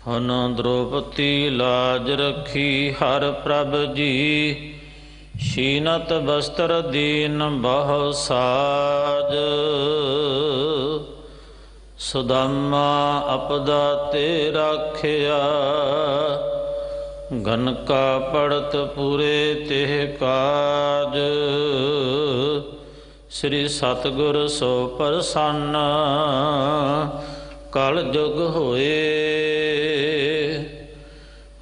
ਹਨ द्रौपदी लाज रखी हर प्रभ जी। शीनत वस्त्र दीन बहु साज। सुदामा अपदा ते राखिया। गनका पड़त पूरे तेह काज। श्री सतगुर सो प्रसन्न कल जुग होए।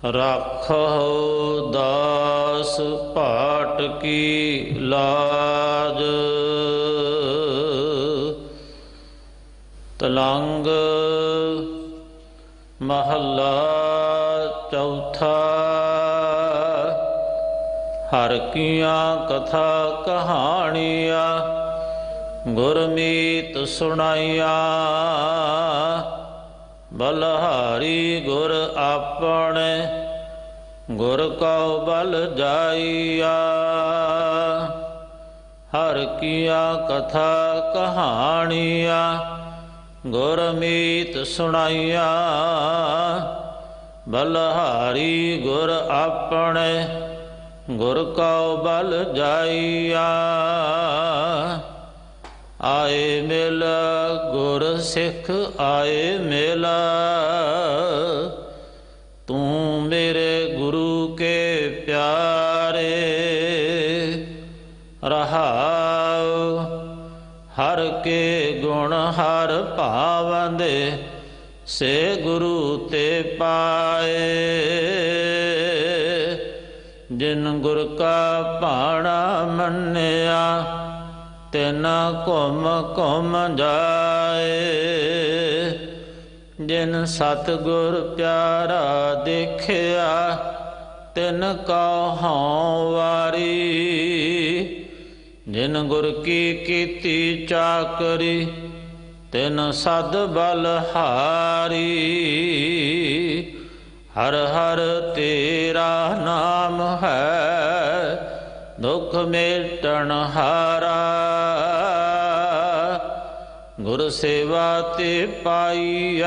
राखो दास भाट की लाज। तलंग महला चौथा। हर किया कथा कहानिया। गुरमीत सुनाइया। बलहारी गुर आपने गुर को बल जाइया। हर किया कथा कहानिया। गुरमीत सुनाइया। बलहारी गुर आपने गुर को बल जाइया। आए मिल गुर सिख आए मिल। तू मेरे गुरु के प्यारे। रहाओ हर के गुण हर पावंदे। से गुरु ते पाए। जिन गुर का पाणा मन्या। तिन घुम घुम जाए। जिन सतगुर प्यारा देखिया। तिन का हों वारी। जिन गुर की कीती चाकरी। तिन सद बलहारी। हर हर तेरा नाम है। दुख मेटन हारा। गुर सेवा ते पाईऐ।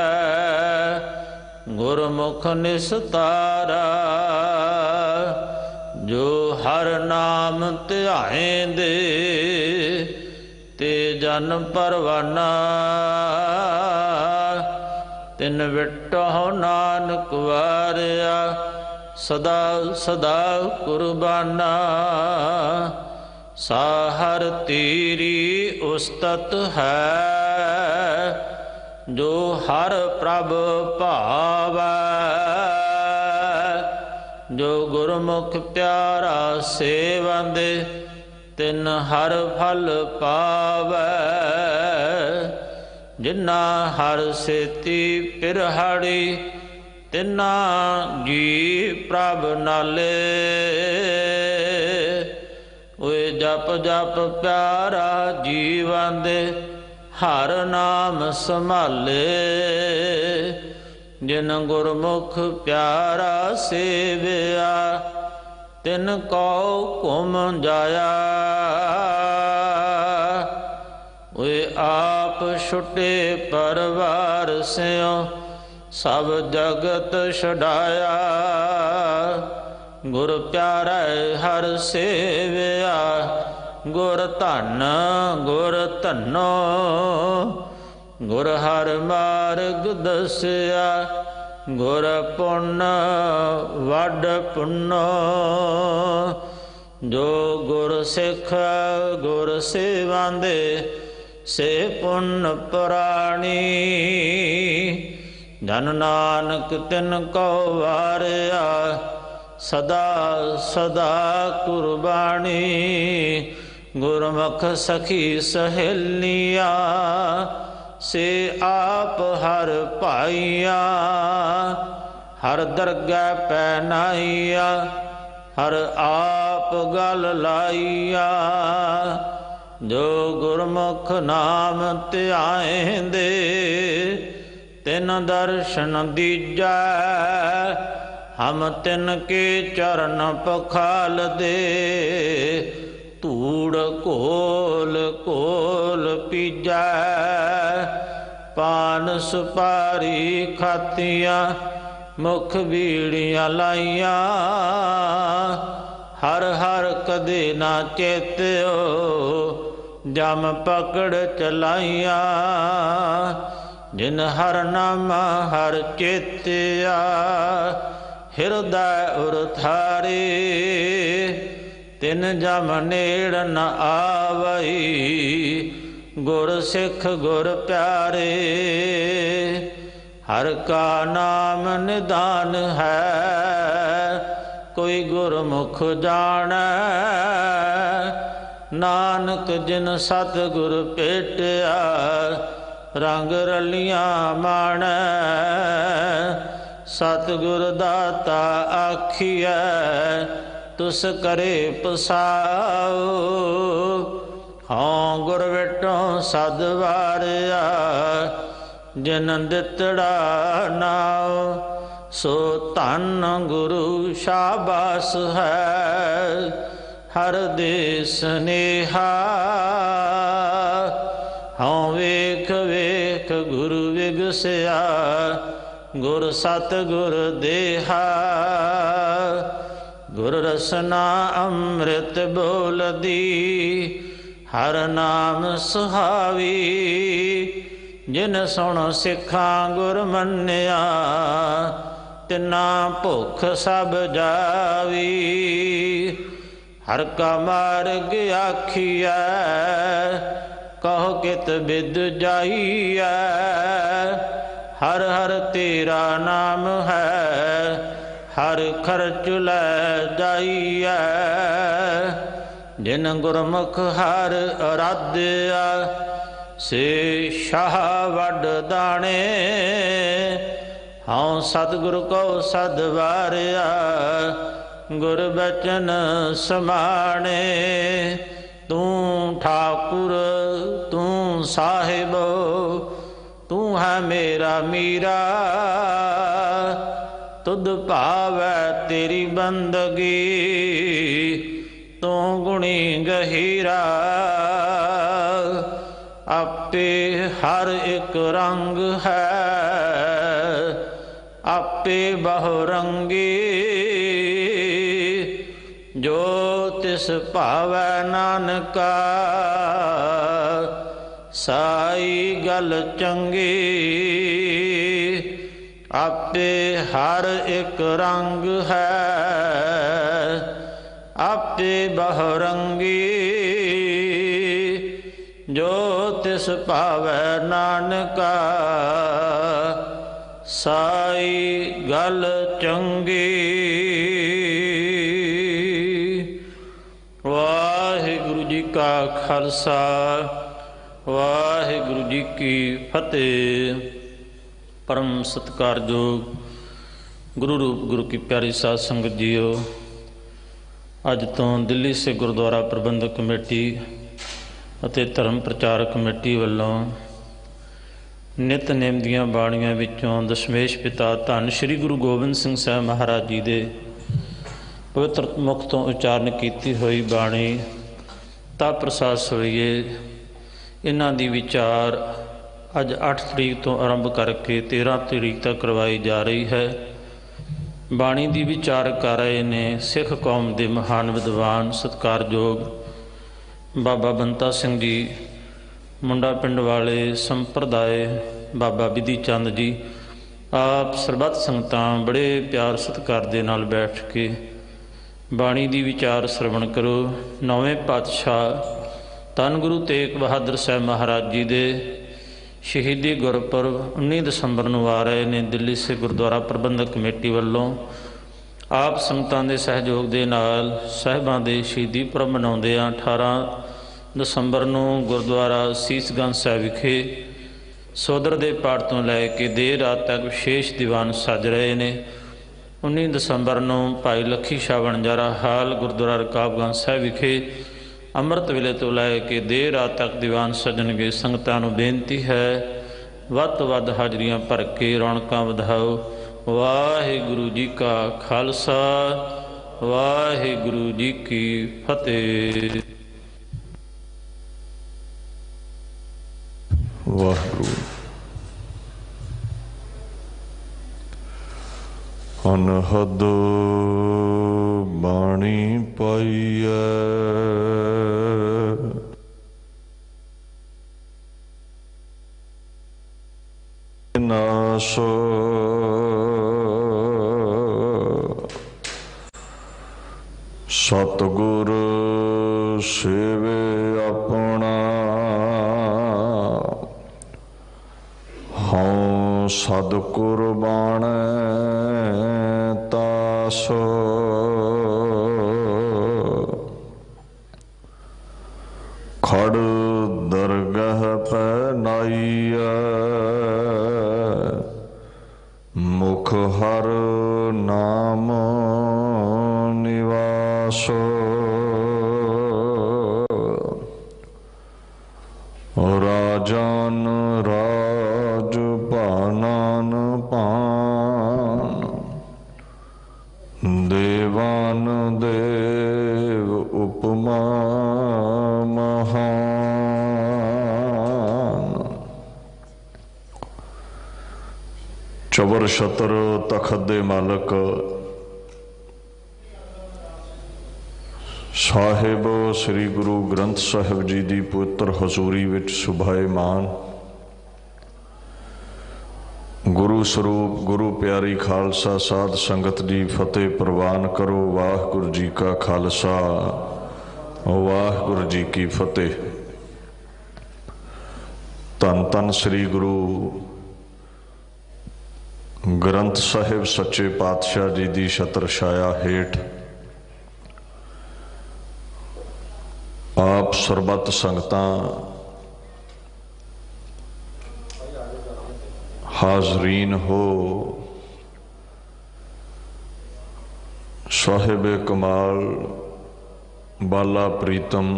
गुरमुख निस्तारा। जो हर नाम ध्याएंदे। ते जन परवाना। तिन विटो नानक वारिया। सदा सदा कुर्बाना। साहर तेरी उस्तत है। जो हर प्रभ भावै। जो गुरमुख प्यारा सेवंदे। तिन हर फल पावै। जिन्ना हर सेती पिरहाड़ी। तिना जी प्रभ नाले। ओए जप जप प्यारा जीवन दे। हर नाम संभाले। जिन गुरमुख प्यारा सेविया। तिन को घुम जाया। ओए आप छुटे परवार स्यों। सब जगत छुड़ाया। गुर प्यारा हर सेविया। गुर धन गुर धनो। गुर हर मार्ग दसिया। गुर पुन वड पुनो। जो गुर सिख गुर सेवांदे। से पुन प्राणी। धन नानक तिन को वारिया। सदा सदा कुर्बानी। गुरमुख सखी सहेलिया। से आप हर पाइया। हर दरगाह पैनाइया। हर आप गल लाइया। जो गुरमुख नाम ध्याएंदे। तिन दर्शन दीजा। हम तिन के चरण पखाल दे। धूड़ कोल कोल पीजै। पान सुपारी खातियाँ मुख बीड़ियाँ लाइया हर हर कदे ना चेत्यो जम पकड़ चलाइया जिन हर नाम हर चेत्या हिरदय उर थारे तिन जम नेड़ न आवई गुर सिख गुर प्यारे हर का नाम निदान है कोई गुरमुख जाने नानक जिन सतगुर भेटिया रंग रलियां माणै सतगुर दाता आखिया तुस करे पसाओ हाँ गुर बेटों सद वारिया जिन दितड़ा नाओ सो धन गुरु शाबास है हर देश नेहा हाँ वेख वेख गुरु विगसिया गुर सतगुर देहा गुर रसना अमृत बोल दी हर नाम सुहावी जिन सुन सिखा गुर मन्या तिना भुख सब जावी हर का मार्ग आखिया कहो कित बिद जाइया हर हर तेरा नाम है हर खर्च लै जाइया जिन गुरमुख हर आराध्या से शाह वड दाने हाँ सतगुरु को सद वारिया गुर बचन समाने तू ठाकुर तू साहिबो तू है मेरा मीरा तुद भावै तेरी बंदगी तू गुणी गहीरा आपे हर एक रंग है आपे बहुरंगी जो तिस भावै नानका साई गल चंगी आपे हर एक रंग है आपे बहुरंगी जो तिस भावै नानका साई गल चंगी। वाहिगुरु जी का खालसा वाहिगुरु जी की फतेह। परम सत्कारयोग गुरु रूप गुरु की प्यारी साध संगत जीओ, अज तो दिल्ली से गुरुद्वारा प्रबंधक कमेटी ਅਤੇ ਧਰਮ ਪ੍ਰਚਾਰ ਕਮੇਟੀ ਵੱਲੋਂ ਨਿਤਨੇਮ ਦੀਆਂ ਬਾਣੀਆਂ ਵਿੱਚੋਂ ਦਸ਼ਮੇਸ਼ ਪਿਤਾ ਧੰਨ ਸ਼੍ਰੀ ਗੁਰੂ ਗੋਬਿੰਦ ਸਿੰਘ ਸਾਹਿਬ ਮਹਾਰਾਜ ਜੀ ਦੇ ਪਵਿੱਤਰ ਮੁਖ ਤੋਂ ਉਚਾਰਨ ਕੀਤੀ ਹੋਈ ਬਾਣੀ ਤਾ ਪ੍ਰਸਾਦ ਸਵਈਏ, ਇਹਨਾਂ ਦੀ ਵਿਚਾਰ ਅੱਜ 8 ਤਰੀਕ ਤੋਂ ਆਰੰਭ ਕਰਕੇ 13 ਤਰੀਕ ਤੱਕ ਕਰਵਾਈ ਜਾ ਰਹੀ ਹੈ। ਬਾਣੀ ਦੀ ਵਿਚਾਰ ਕਰ ਰਹੇ ਨੇ ਸਿੱਖ ਕੌਮ ਦੇ ਮਹਾਨ ਵਿਦਵਾਨ ਸਤਿਕਾਰਯੋਗ ਬਾਬਾ ਬੰਤਾ ਸਿੰਘ ਜੀ, ਮੁੰਡਾ ਪਿੰਡ ਵਾਲੇ ਸੰਪਰਦਾਏ ਬਾਬਾ ਵਿਧੀ ਚੰਦ ਜੀ। ਆਪ ਸਰਬੱਤ ਸੰਗਤਾਂ ਬੜੇ ਪਿਆਰ ਸਤਿਕਾਰ ਦੇ ਨਾਲ ਬੈਠ ਕੇ ਬਾਣੀ ਦੀ ਵਿਚਾਰ ਸਰਵਣ ਕਰੋ। 9ਵੇਂ ਪਾਤਸ਼ਾਹ ਧੰਨ ਗੁਰੂ ਤੇਗ ਬਹਾਦਰ ਸਾਹਿਬ ਮਹਾਰਾਜ ਜੀ ਦੇ ਸ਼ਹੀਦੀ ਗੁਰਪੁਰਬ 19 ਦਸੰਬਰ ਨੂੰ ਆ ਰਹੇ ਨੇ। ਦਿੱਲੀ ਸੇ ਗੁਰਦੁਆਰਾ ਪ੍ਰਬੰਧਕ ਕਮੇਟੀ ਵੱਲੋਂ ਆਪ ਸੰਗਤਾਂ ਦੇ ਸਹਿਯੋਗ ਦੇ ਨਾਲ ਸਾਹਿਬਾਂ ਦੇ ਸ਼ਹੀਦੀ ਪੁਰਬ ਮਨਾਉਂਦੇ ਆ। 18 ਦਸੰਬਰ ਨੂੰ ਗੁਰਦੁਆਰਾ ਸੀਸਗੰਜ ਸਾਹਿਬ ਵਿਖੇ ਸੋਦਰ ਦੇ ਪਾਠ ਤੋਂ ਲੈ ਕੇ ਦੇਰ ਰਾਤ ਤੱਕ ਵਿਸ਼ੇਸ਼ ਦੀਵਾਨ ਸੱਜ ਰਹੇ ਨੇ। 19 ਦਸੰਬਰ ਨੂੰ ਭਾਈ ਲੱਖੀ ਸ਼ਾਹ ਵਣਜਾਰਾ ਹਾਲ ਗੁਰਦੁਆਰਾ ਰਕਾਬਗੰਜ ਸਾਹਿਬ ਵਿਖੇ ਅੰਮ੍ਰਿਤ ਵੇਲੇ ਤੋਂ ਲੈ ਕੇ ਦੇਰ ਰਾਤ ਤੱਕ ਦੀਵਾਨ ਸੱਜਣਗੇ। ਸੰਗਤਾਂ ਨੂੰ ਬੇਨਤੀ ਹੈ ਵੱਧ ਤੋਂ ਵੱਧ ਹਾਜ਼ਰੀਆਂ ਭਰ ਕੇ ਰੌਣਕਾਂ ਵਧਾਓ। ਵਾਹਿਗੁਰੂ ਜੀ ਕਾ ਖਾਲਸਾ ਵਾਹਿਗੁਰੂ ਜੀ ਕੀ ਫਤਿਹ। ਵਾਹਿਗੁਰੂ अनहद बाणी पाईऐ नाश सतगुर सेवे अपना हाँ सद कुर्बान तास खड़ दरगह पै नाईऐ मुख हर नाम निवास राजान राज पानान पान देवान देव उपमा महान चबर छतर तखत दे मालक साहिब श्री गुरु ग्रंथ साहिब जी की पवित्र हजूरी विच सुभाएमान गुरु स्वरूप गुरु प्यारी खालसा साध संगत जी फतेह प्रवान करो। वाहिगुरू जी का खालसा वाहिगुरू जी की फतेह। धन धन श्री गुरु ग्रंथ साहिब सच्चे पातशाह जी की छत्र छाया हेठ आप सरबत संगतां हाजरीन हो। साहिब कमाल बाला प्रीतम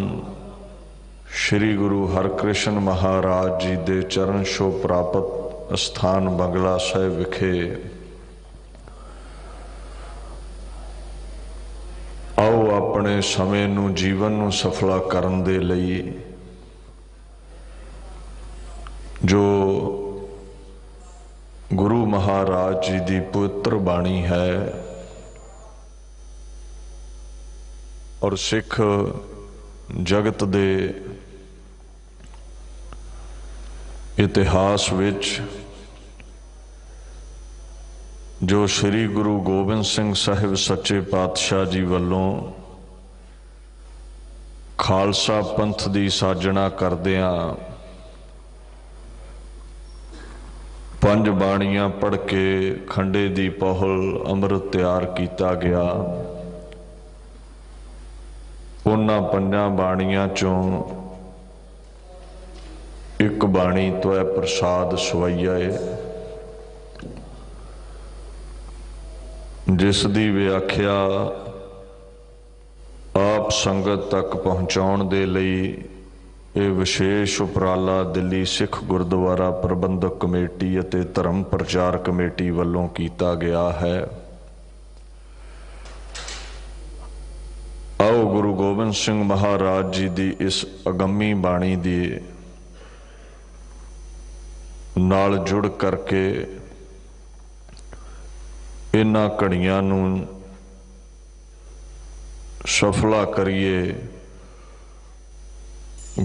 श्री गुरु हरकृष्ण महाराज जी दे चरण छो प्राप्त स्थान बंगला साहिब विखे आओ अपने समय नूं जीवन नूं सफला करन दे लई जो गुरु महाराज जी की पवित्र बाणी है और सिख जगत दे इतिहास विच जो श्री गुरु गोबिंद सिंह साहिब सच्चे पातशाह जी वालों खालसा पंथ की साजना करदियां पंज बाणियां पढ़ के खंडे दी पहल अमृत तैयार किया गया। उन्हां पंजां बाणियां चों एक बाणी तो है प्रसाद सवैया है जिस दी व्याख्या आप संगत तक पहुँचाउण दे लई ये विशेष उपराला दिल्ली सिख गुरुद्वारा प्रबंधक कमेटी अते धर्म प्रचार कमेटी वालों किया गया है। आओ गुरु गोबिंद सिंह महाराज जी की इस अगम्मी बाणी दी नाल जुड़ करके इन्हां घड़ियां नूं सफला करिए।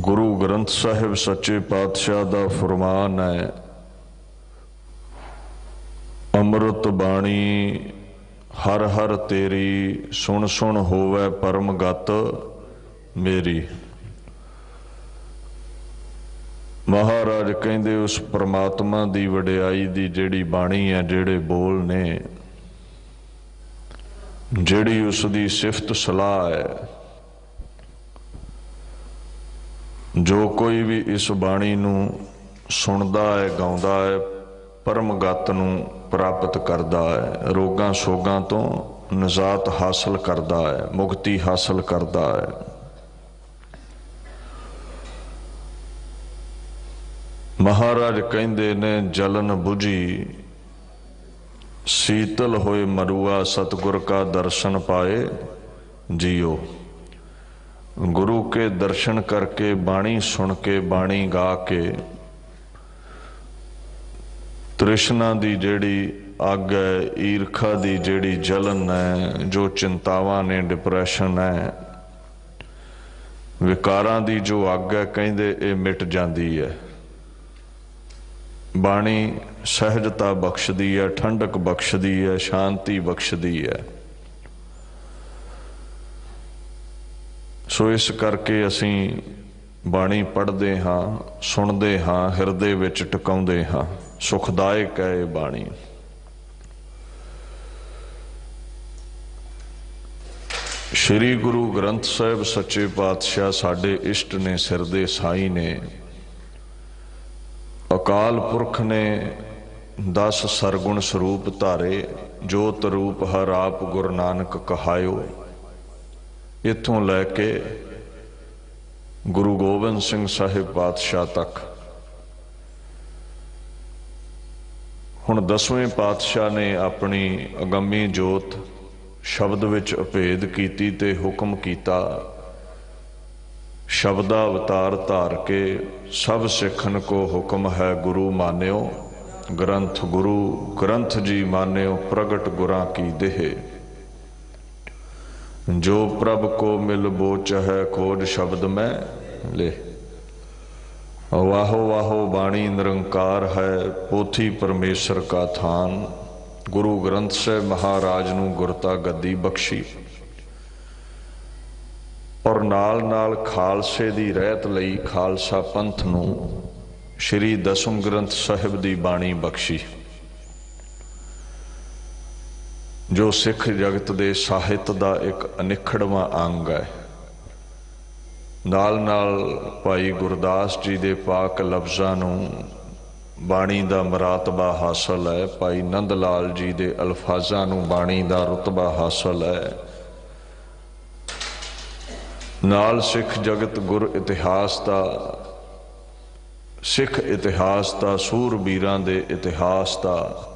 गुरु ग्रंथ साहिब सच्चे पातशाह का फरमान है अमृत बाणी हर हर तेरी सुन सुन होवै परम गत मेरी। महाराज कहंदे उस परमात्मा की वडियाई की जिहड़ी बाणी है जिहड़े बोल ने जिहड़ी उसकी सिफत सलाह है जो कोई भी इस बाणी नूं सुनदा है गाउंदा है परम गत नूं प्राप्त करदा है रोगां सोगां तो निजात हासिल करदा है मुक्ति हासिल करदा है। महाराज कहंदे ने जलन बुझी शीतल होए मरुआ सतगुर का दर्शन पाए जियो। गुरु के दर्शन करके बाणी सुन के बाणी गा के ਤ੍ਰਿਸ਼ਨਾ ਦੀ ਜਿਹੜੀ ਅੱਗ ਹੈ, ਈਰਖਾ ਦੀ ਜਿਹੜੀ ਜਲਨ ਹੈ, ਜੋ ਚਿੰਤਾਵਾਂ ਨੇ, ਡਿਪਰੈਸ਼ਨ ਹੈ, ਵਿਕਾਰਾਂ ਦੀ ਜੋ ਅੱਗ ਹੈ, ਕਹਿੰਦੇ ਇਹ ਮਿਟ ਜਾਂਦੀ ਹੈ। ਬਾਣੀ ਸਹਿਜਤਾ ਬਖਸ਼ਦੀ ਹੈ, ਠੰਡਕ ਬਖਸ਼ਦੀ ਹੈ, ਸ਼ਾਂਤੀ ਬਖਸ਼ਦੀ ਹੈ। ਸੋ ਇਸ ਕਰਕੇ ਅਸੀਂ ਬਾਣੀ ਪੜ੍ਹਦੇ ਹਾਂ, ਸੁਣਦੇ ਹਾਂ, ਹਿਰਦੇ ਵਿੱਚ ਟਿਕਾਉਂਦੇ ਹਾਂ। ਸੁਖਦਾਇਕ ਹੈ ਇਹ ਬਾਣੀ। ਸ਼੍ਰੀ ਗੁਰੂ ਗ੍ਰੰਥ ਸਾਹਿਬ ਸੱਚੇ ਪਾਤਸ਼ਾਹ ਸਾਡੇ ਇਸ਼ਟ ਨੇ, ਸਿਰ ਦੇ ਸਾਈਂ ਨੇ। ਅਕਾਲ ਪੁਰਖ ਨੇ 10 ਸਰਗੁਣ ਸਰੂਪ ਧਾਰੇ, ਜੋਤ ਰੂਪ ਹਰ ਆਪ ਗੁਰੂ ਨਾਨਕ ਕਹਾਇਓ। ਇੱਥੋਂ ਲੈ ਕੇ ਗੁਰੂ ਗੋਬਿੰਦ ਸਿੰਘ ਸਾਹਿਬ ਪਾਤਸ਼ਾਹ ਤੱਕ। ਹੁਣ 10ਵੇਂ ਪਾਤਸ਼ਾਹ ਨੇ ਆਪਣੀ ਅਗੰਮੀ ਜੋਤ ਸ਼ਬਦ ਵਿੱਚ ਅਭੇਦ ਕੀਤੀ ਤੇ ਹੁਕਮ ਕੀਤਾ, ਸ਼ਬਦਾ ਅਵਤਾਰ ਧਾਰ ਕੇ ਸਭ ਸਿੱਖਨ ਕੋ ਹੁਕਮ ਹੈ ਗੁਰੂ ਮਾਨਿਓ। ਗ੍ਰੰਥ ਗੁਰੂ ਗ੍ਰੰਥ ਜੀ ਮਾਨਿਓ, ਪ੍ਰਗਟ ਗੁਰਾਂ ਕੀ ਦੇਹ। ਜੋ ਪ੍ਰਭ ਕੋ ਮਿਲ ਬੋਚ ਹੈ, ਖੋਜ ਸ਼ਬਦ ਮੈਂ ਲੈ। ਵਾਹੋ ਵਾਹੋ ਬਾਣੀ ਨਿਰੰਕਾਰ ਹੈ, ਪੋਥੀ ਪਰਮੇਸ਼ਰ ਕਾ ਥਾਨ। ਗੁਰੂ ਗ੍ਰੰਥ ਸਾਹਿਬ ਮਹਾਰਾਜ ਨੂੰ ਗੁਰਤਾ ਗੱਦੀ ਬਖਸ਼ੀ, ਔਰ ਨਾਲ ਨਾਲ ਖਾਲਸੇ ਦੀ ਰਹਿਤ ਲਈ ਖਾਲਸਾ ਪੰਥ ਨੂੰ ਸ਼੍ਰੀ ਦਸਮ ਗ੍ਰੰਥ ਸਾਹਿਬ ਦੀ ਬਾਣੀ ਬਖਸ਼ੀ, ਜੋ ਸਿੱਖ ਜਗਤ ਦੇ ਸਾਹਿਤ ਦਾ ਇੱਕ ਅਨਿੱਖੜਵਾਂ ਅੰਗ ਹੈ। ਨਾਲ ਨਾਲ ਭਾਈ ਗੁਰਦਾਸ ਜੀ ਦੇ ਪਾਕ ਲਫ਼ਜ਼ਾਂ ਨੂੰ ਬਾਣੀ ਦਾ ਮਰਾਤਬਾ ਹਾਸਲ ਹੈ। ਭਾਈ ਨੰਦ ਲਾਲ ਜੀ ਦੇ ਅਲਫਾਜ਼ਾਂ ਨੂੰ ਬਾਣੀ ਦਾ ਰੁਤਬਾ ਹਾਸਲ ਹੈ। ਨਾਲ ਸਿੱਖ ਜਗਤ ਗੁਰ ਇਤਿਹਾਸ ਦਾ, ਸਿੱਖ ਇਤਿਹਾਸ ਦਾ, ਸੂਰਬੀਰਾਂ ਦੇ ਇਤਿਹਾਸ ਦਾ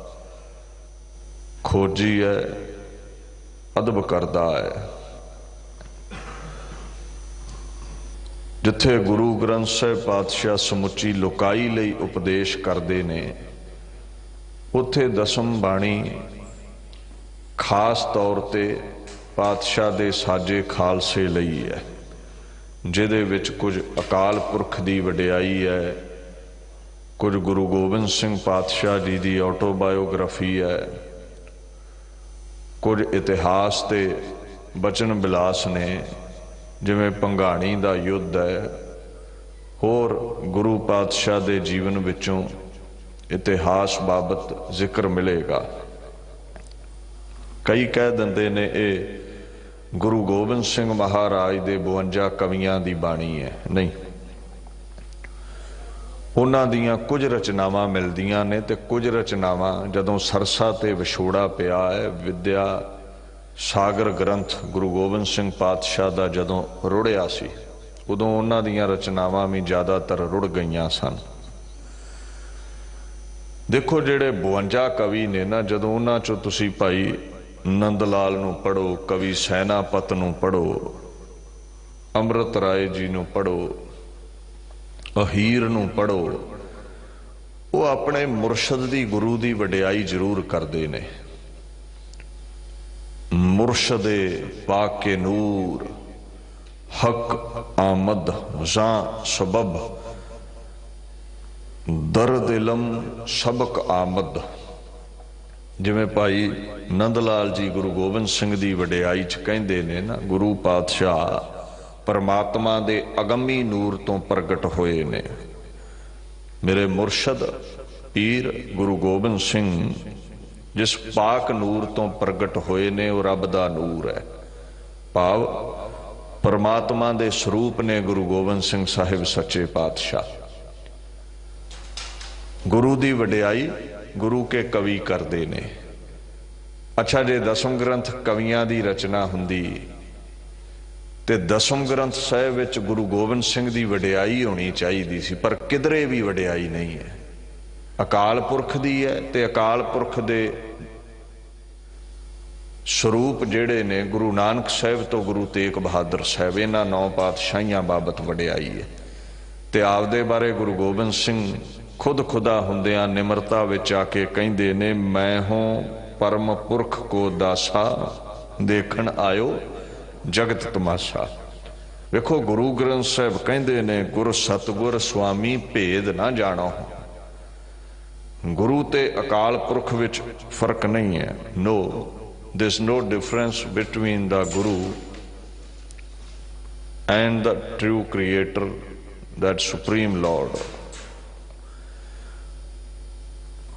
ਖੋਜੀ ਹੈ, ਅਦਬ ਕਰਦਾ ਹੈ। ਜਿੱਥੇ ਗੁਰੂ ਗ੍ਰੰਥ ਸਾਹਿਬ ਪਾਤਸ਼ਾਹ ਸਮੁੱਚੀ ਲੋਕਾਈ ਲਈ ਉਪਦੇਸ਼ ਕਰਦੇ ਨੇ, ਉੱਥੇ ਦਸਮ ਬਾਣੀ ਖਾਸ ਤੌਰ ਤੇ ਪਾਤਸ਼ਾਹ ਦੇ ਸਾਜੇ ਖਾਲਸੇ ਲਈ ਹੈ, ਜਿਹਦੇ ਵਿੱਚ ਕੁਝ ਅਕਾਲ ਪੁਰਖ ਦੀ ਵਡਿਆਈ ਹੈ, ਕੁਝ ਗੁਰੂ ਗੋਬਿੰਦ ਸਿੰਘ ਪਾਤਸ਼ਾਹ ਜੀ ਦੀ ਆਟੋਬਾਇਓਗ੍ਰਾਫੀ ਹੈ, ਕੁਝ ਇਤਿਹਾਸ ਤੇ ਬਚਨ ਬਿਲਾਸ ਨੇ, ਜਿਵੇਂ ਭੰਗਾਣੀ ਦਾ ਯੁੱਧ ਹੈ। ਹੋਰ ਗੁਰੂ ਪਾਤਸ਼ਾਹ ਦੇ ਜੀਵਨ ਵਿੱਚੋਂ ਇਤਿਹਾਸ ਬਾਬਤ ਜ਼ਿਕਰ ਮਿਲੇਗਾ। ਕਈ ਕਹਿ ਦਿੰਦੇ ਨੇ ਇਹ ਗੁਰੂ ਗੋਬਿੰਦ ਸਿੰਘ ਮਹਾਰਾਜ ਦੇ 52 ਕਵੀਆਂ ਦੀ ਬਾਣੀ ਹੈ। ਨਹੀਂ, ਉਹਨਾਂ ਦੀਆਂ ਕੁਝ ਰਚਨਾਵਾਂ ਮਿਲਦੀਆਂ ਨੇ ਤੇ ਕੁਝ ਰਚਨਾਵਾਂ ਜਦੋਂ ਸਰਸਾ ਤੇ ਵਿਛੋੜਾ ਪਿਆ ਹੈ, ਵਿਦਿਆ ਸਾਗਰ ਗ੍ਰੰਥ ਗੁਰੂ ਗੋਬਿੰਦ ਸਿੰਘ ਪਾਤਸ਼ਾਹ ਦਾ ਜਦੋਂ ਰੁੜਿਆ ਸੀ, ਉਦੋਂ ਉਹਨਾਂ ਦੀਆਂ ਰਚਨਾਵਾਂ ਵੀ ਜ਼ਿਆਦਾਤਰ ਰੁੜ ਗਈਆਂ ਸਨ। ਦੇਖੋ ਜਿਹੜੇ 52 ਕਵੀ ਨੇ ਨਾ, ਜਦੋਂ ਉਹਨਾਂ ਚੋਂ ਤੁਸੀਂ ਭਾਈ ਨੰਦ ਲਾਲ ਨੂੰ ਪੜ੍ਹੋ, ਕਵੀ ਸੈਨਾਪਤ ਨੂੰ ਪੜ੍ਹੋ, ਅੰਮ੍ਰਿਤ ਰਾਏ ਜੀ ਨੂੰ ਪੜ੍ਹੋ, ਅਹੀਰ ਨੂੰ ਪੜ੍ਹੋ, ਉਹ ਆਪਣੇ ਮੁਰਸ਼ਦ ਦੀ, ਗੁਰੂ ਦੀ ਵਡਿਆਈ ਜ਼ਰੂਰ ਕਰਦੇ ਨੇ। ਮੁਰਸ਼ਦੇ ਪਾਕੇ ਨੂਰ ਹਕ ਆਮਦ ਜਾਂ ਸਬਬ, ਦਰਦ ਇਲਮ ਸਬਕ ਆਮਦ। ਜਿਵੇਂ ਭਾਈ ਨੰਦ ਲਾਲ ਜੀ ਗੁਰੂ ਗੋਬਿੰਦ ਸਿੰਘ ਦੀ ਵਡਿਆਈ ਚ ਕਹਿੰਦੇ ਨੇ ਨਾ, ਗੁਰੂ ਪਾਤਸ਼ਾਹ ਪਰਮਾਤਮਾ ਦੇ ਅਗੰਮੀ ਨੂਰ ਤੋਂ ਪ੍ਰਗਟ ਹੋਏ ਨੇ। ਮੇਰੇ ਮੁਰਸ਼ਦ ਪੀਰ ਗੁਰੂ ਗੋਬਿੰਦ ਸਿੰਘ ਜਿਸ ਪਾਕ ਨੂਰ ਤੋਂ ਪ੍ਰਗਟ ਹੋਏ ਨੇ, ਉਹ ਰੱਬ ਦਾ ਨੂਰ ਹੈ। ਭਾਵ ਪਰਮਾਤਮਾ ਦੇ ਸਰੂਪ ਨੇ ਗੁਰੂ ਗੋਬਿੰਦ ਸਿੰਘ ਸਾਹਿਬ ਸੱਚੇ ਪਾਤਸ਼ਾਹ। ਗੁਰੂ ਦੀ ਵਡਿਆਈ ਗੁਰੂ ਕੇ ਕਵੀ ਕਰਦੇ ਨੇ। ਅੱਛਾ, ਜੇ ਦਸਮ ਗ੍ਰੰਥ ਕਵੀਆਂ ਦੀ ਰਚਨਾ ਹੁੰਦੀ ਤੇ ਦਸਮ ਗ੍ਰੰਥ ਸਾਹਿਬ ਵਿੱਚ ਗੁਰੂ ਗੋਬਿੰਦ ਸਿੰਘ ਦੀ ਵਡਿਆਈ ਹੋਣੀ ਚਾਹੀਦੀ ਸੀ, ਪਰ ਕਿਧਰੇ ਵੀ ਵਡਿਆਈ ਨਹੀਂ ਹੈ। ਅਕਾਲ ਪੁਰਖ ਦੀ ਹੈ, ਤੇ ਅਕਾਲ ਪੁਰਖ ਦੇ ਸਰੂਪ ਜਿਹੜੇ ਨੇ ਗੁਰੂ ਨਾਨਕ ਸਾਹਿਬ ਤੋਂ ਗੁਰੂ ਤੇਗ ਬਹਾਦਰ ਸਾਹਿਬ, ਇਹਨਾਂ 9 ਪਾਤਸ਼ਾਹੀਆਂ ਬਾਬਤ ਵਡਿਆਈ ਹੈ। ਤੇ ਆਪਦੇ ਬਾਰੇ ਗੁਰੂ ਗੋਬਿੰਦ ਸਿੰਘ खुद खुदा हुंदियां निमरता विच आके कहिंदे ने मैं हूं परम पुरख को दासा देखण आयो जगत तमाशा। वेखो गुरु ग्रंथ साहिब कहिंदे ने गुर सतगुर स्वामी भेद ना जाणो। गुरु ते अकाल पुरख विच फर्क नहीं है। No, there is no difference between the Guru and the true Creator, that Supreme Lord।